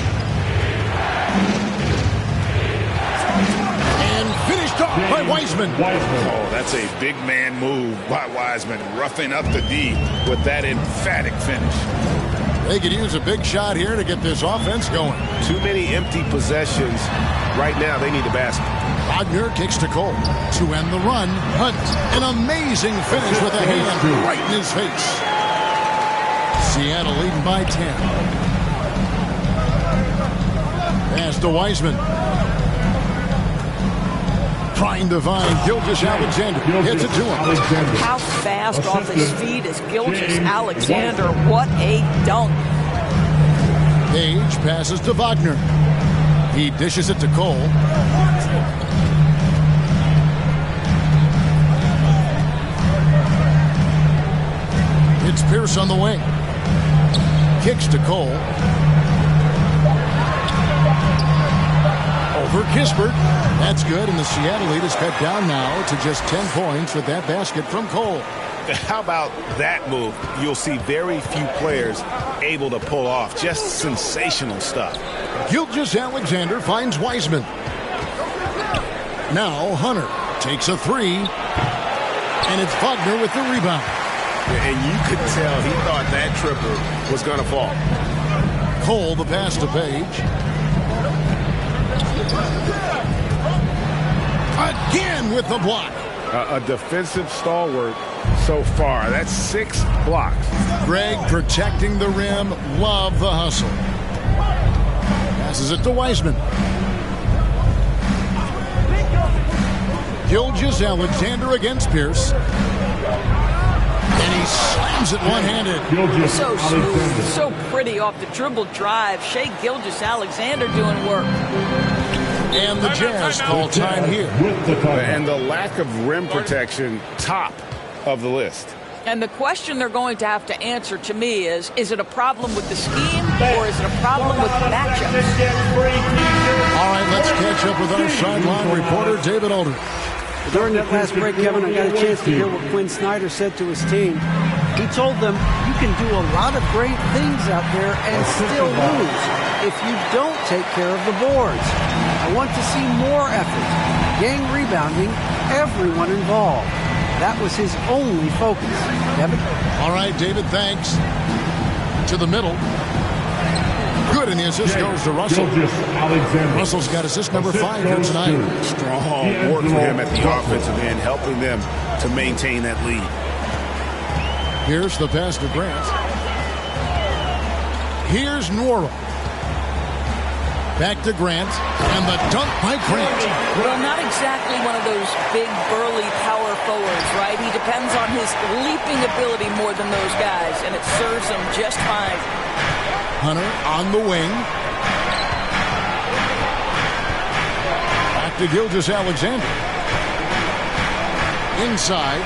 And finished off by Wiseman. Oh, that's a big man move by Wiseman, roughing up the D with that emphatic finish. They could use a big shot here to get this offense going. Too many empty possessions. Right now, they need a basket. Wagner kicks to Cole to end the run. Hunt, an amazing finish with a hand right in his face. Seattle leading by 10. Pass to Wiseman. Trying to find Gilgeous-Alexander. Hits it to him. How fast off his feet is Gilgeous-Alexander. What a dunk. Page passes to Wagner. He dishes it to Cole. It's Pierce on the wing. Kicks to Cole. Over Kispert. That's good, and the Seattle lead is cut down now to just 10 points with that basket from Cole. How about that move? You'll see very few players able to pull off. Just sensational stuff. Gilgeous-Alexander finds Wiseman. Now Hunter takes a three, and it's Wagner with the rebound. And you could tell he thought that triple was going to fall. Cole, the pass to Page. Again with the block. A defensive stalwart so far. That's 6 blocks. Greg protecting the rim. Love the hustle. Passes it to Wiseman. Gilgeous-Alexander against Pierce. And he slams it one-handed. So smooth, so pretty off the dribble drive. Shai Gilgeous-Alexander doing work. And the Jazz call time here. And the lack of rim protection, top of the list. And the question they're going to have to answer to me is it a problem with the scheme or is it a problem with the matchups? All right, let's catch up with our sideline reporter, David Aldridge. During that last break, Kevin, I got a chance to hear what Quinn Snyder said to his team. He told them, you can do a lot of great things out there and still lose if you don't take care of the boards. I want to see more effort, gang rebounding, everyone involved. That was his only focus. Kevin? All right, David, thanks. To the middle. Good, and the assist goes to Russell. Russell's got assist number 5 here tonight. Strong work for him at the offensive end, helping them to maintain that lead. Here's the pass to Grant. Here's Nwora. Back to Grant, and the dunk by Grant. Well, not exactly one of those big, burly power forwards, right? He depends on his leaping ability more than those guys, and it serves him just fine. Hunter on the wing. Back to Gilgeous-Alexander. Inside.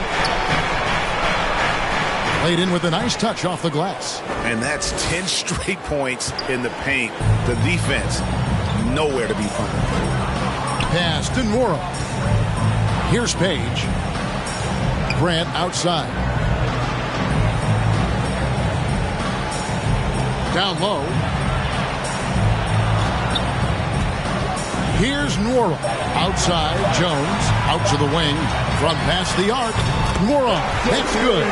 Laid in with a nice touch off the glass. And that's 10 straight points in the paint. The defense, nowhere to be found. Pass to Nwora. Here's Page. Grant outside. Down low. Here's Nwora. Outside, Jones. Out to the wing. Front past the arc. Nwora. That's good.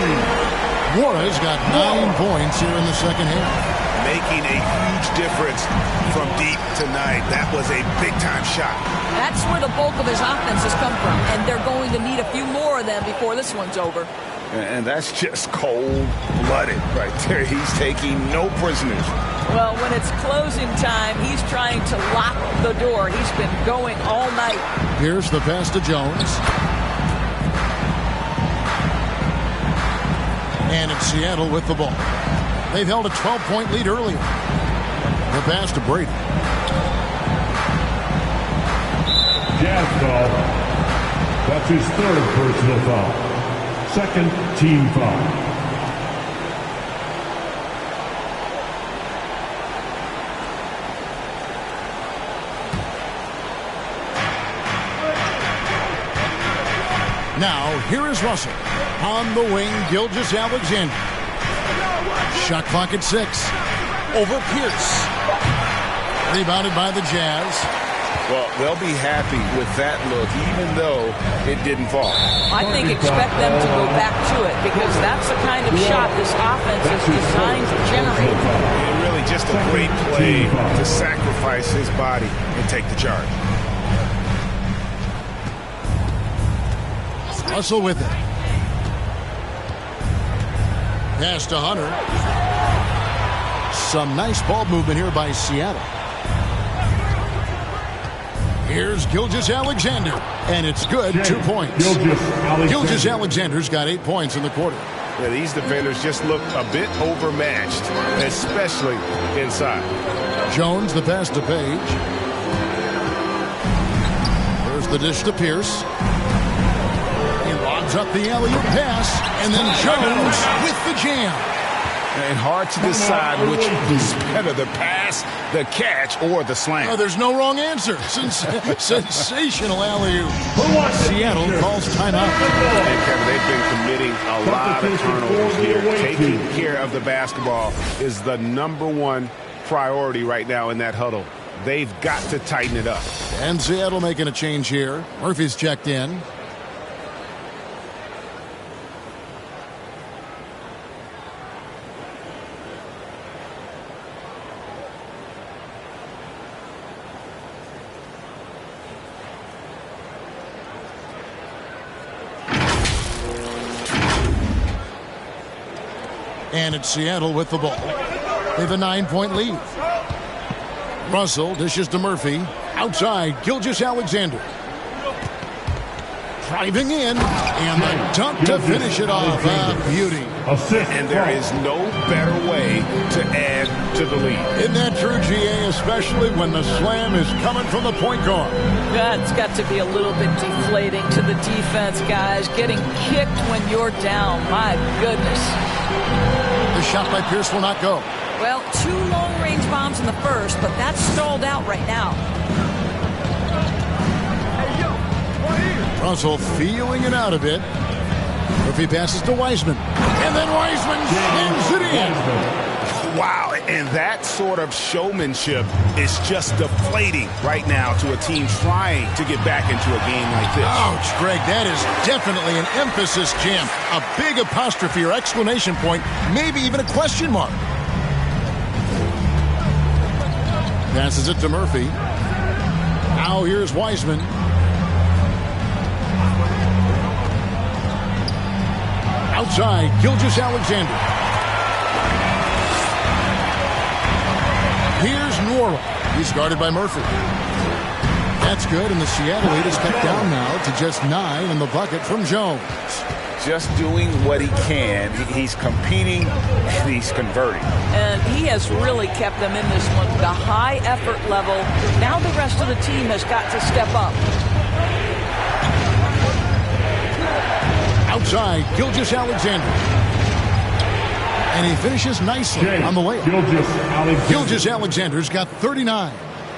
Nwora's got 9 points here in the second half. Making a huge difference from deep tonight. That was a big-time shot. That's where the bulk of his offense has come from, and they're going to need a few more of them before this one's over. And that's just cold-blooded right there. He's taking no prisoners. Well, when it's closing time, he's trying to lock the door. He's been going all night. Here's the pass to Jones. And it's Seattle with the ball. They've held a 12-point lead earlier. The pass to Brady. Jazz foul. That's his 3rd personal foul. 2nd team foul. Now, here is Russell. On the wing, Gilgeous-Alexander. Shot clock at 6. Over Pierce. Rebounded by the Jazz. Well, they'll be happy with that look, even though it didn't fall. I think expect them to go back to it because that's the kind of shot this offense is designed to generate. And really just a great play to sacrifice his body and take the charge. Russell with it. Pass to Hunter. Some nice ball movement here by Seattle. Here's Gilgeous-Alexander, and it's good, 2 points. Gilgeous-Alexander's got 8 points in the quarter. Yeah, these defenders just look a bit overmatched, especially inside. Jones, the pass to Page. There's the dish to Pierce. He lobs up the alley-oop pass, and then Jones with the jam. And hard to decide which is better, the pass, the catch, or the slam. Oh, there's no wrong answer. Sensational alley-oop. Seattle calls timeout. And Kevin, they've been committing a lot of turnovers here. Taking care of the basketball is the #1 priority right now in that huddle. They've got to tighten it up. And Seattle making a change here. Murphy's checked in. And it's Seattle with the ball. They have a 9-point lead. Russell dishes to Murphy. Outside, Gilgeous-Alexander. Driving in, and the dunk to finish it off. Beauty. And there is no better way to add to the lead. Isn't that true, GA, especially when the slam is coming from the point guard? That's got to be a little bit deflating to the defense, guys. Getting kicked when you're down. My goodness. The shot by Pierce will not go. Well, 2 long-range bombs in the first, but that's stalled out right now. Russell feeling it out a bit. Murphy passes to Wiseman. And then Wiseman slams it in. Wow, and that sort of showmanship is just deflating right now to a team trying to get back into a game like this. Ouch, Greg, that is definitely an emphasis jam. A big apostrophe or exclamation point, maybe even a question mark. Passes it to Murphy. Now here's Wiseman. Outside, Gilgeous-Alexander. Here's Nora. He's guarded by Murphy. That's good, and the Seattle lead is cut down now to just 9 in the bucket from Jones. Just doing what he can. He's competing, and he's converting. And he has really kept them in this one. The high effort level. Now the rest of the team has got to step up. Outside, Gilgeous-Alexander. And he finishes nicely on the layup. Gilgeous-Alexander's got 39.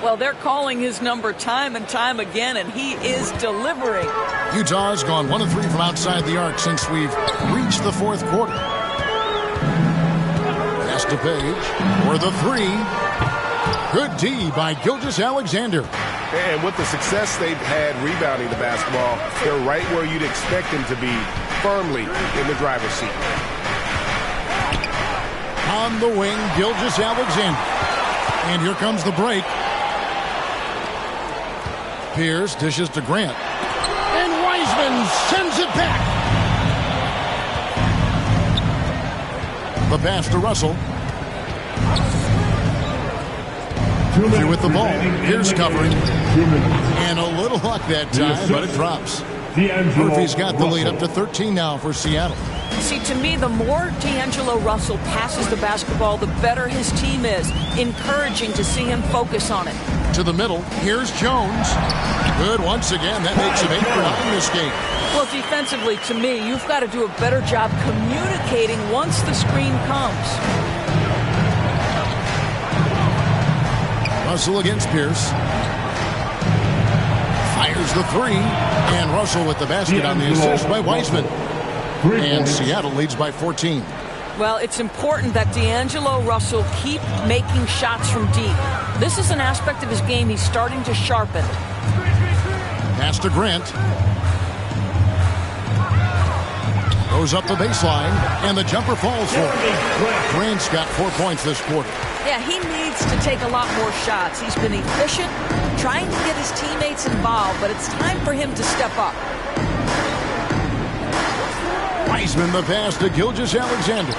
Well, they're calling his number time and time again, and he is delivering. Utah's gone 1 of 3 from outside the arc since we've reached the 4th quarter. Pass to Page for the 3. Good D by Gilgeous-Alexander. And with the success they've had rebounding the basketball, they're right where you'd expect them to be, firmly in the driver's seat. On the wing, Gilgeous-Alexander. And here comes the break. Pierce dishes to Grant. And Wiseman sends it back. The pass to Russell. Through with the ball. Pierce covering. And a little luck that time, but it drops. Murphy's got the lead up to 13 now for Seattle. See, to me, the more D'Angelo Russell passes the basketball, the better his team is. Encouraging to see him focus on it. To the middle. Here's Jones. Good once again. That makes him 8 for 9 this game. Well, defensively, to me, you've got to do a better job communicating once the screen comes. Russell against Pierce. Fires the 3. And Russell with the basket on the assist by Wiseman. And Seattle leads by 14. Well, it's important that D'Angelo Russell keep making shots from deep. This is an aspect of his game he's starting to sharpen. Pass to Grant. Goes up the baseline, and the jumper falls for him. Grant's got 4 points this quarter. Yeah, he needs to take a lot more shots. He's been efficient, trying to get his teammates involved, but it's time for him to step up. Wiseman the pass to Gilgeous-Alexander.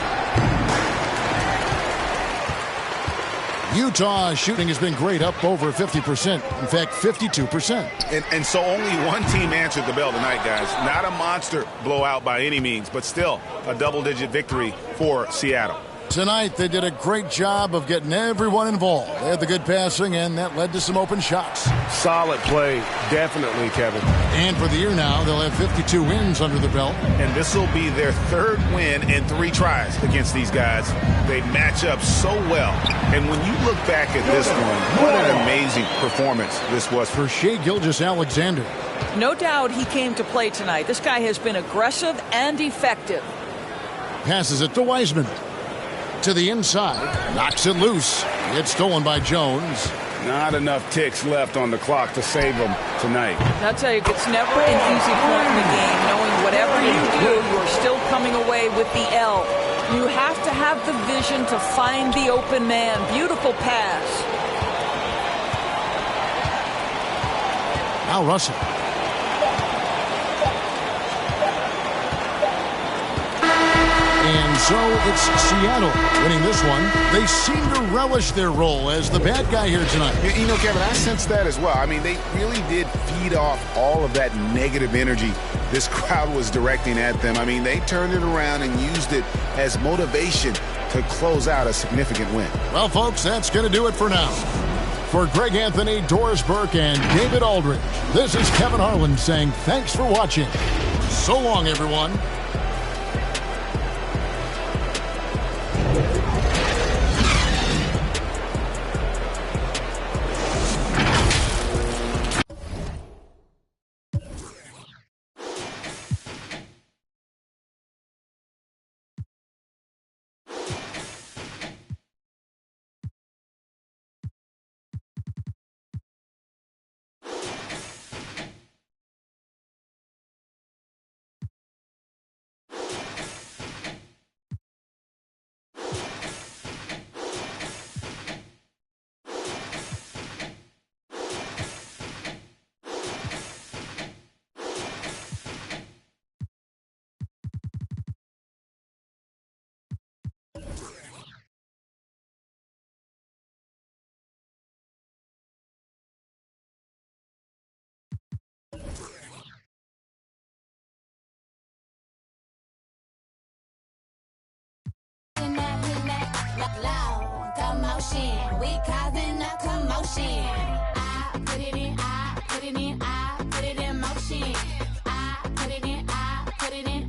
Utah's shooting has been great, up over 50%. In fact, 52%. And so only one team answered the bell tonight, guys. Not a monster blowout by any means, but still a double-digit victory for Seattle. Tonight, they did a great job of getting everyone involved. They had the good passing, and that led to some open shots. Solid play, definitely, Kevin. And for the year now, they'll have 52 wins under their belt. And this will be their third win in 3 tries against these guys. They match up so well. And when you look back at this one, what an amazing performance this was for Shai Gilgeous-Alexander. No doubt he came to play tonight. This guy has been aggressive and effective. Passes it to Wiseman. To the inside, knocks it loose. It's stolen by Jones. Not enough ticks left on the clock to save them tonight. I'll tell you, it's never an easy point in the game, knowing whatever you do, you're still coming away with the L. You have to have the vision to find the open man. Beautiful pass. Now Russell. And so it's Seattle winning this one. They seem to relish their role as the bad guy here tonight. You know, Kevin, I sense that as well. I mean, they really did feed off all of that negative energy this crowd was directing at them. I mean, they turned it around and used it as motivation to close out a significant win. Well, folks, that's going to do it for now. For Greg Anthony, Doris Burke, and David Aldridge, this is Kevin Harlan saying thanks for watching. So long, everyone. We causing a commotion. I put it in, I put it in, I put it in motion. I put it in, I put it in,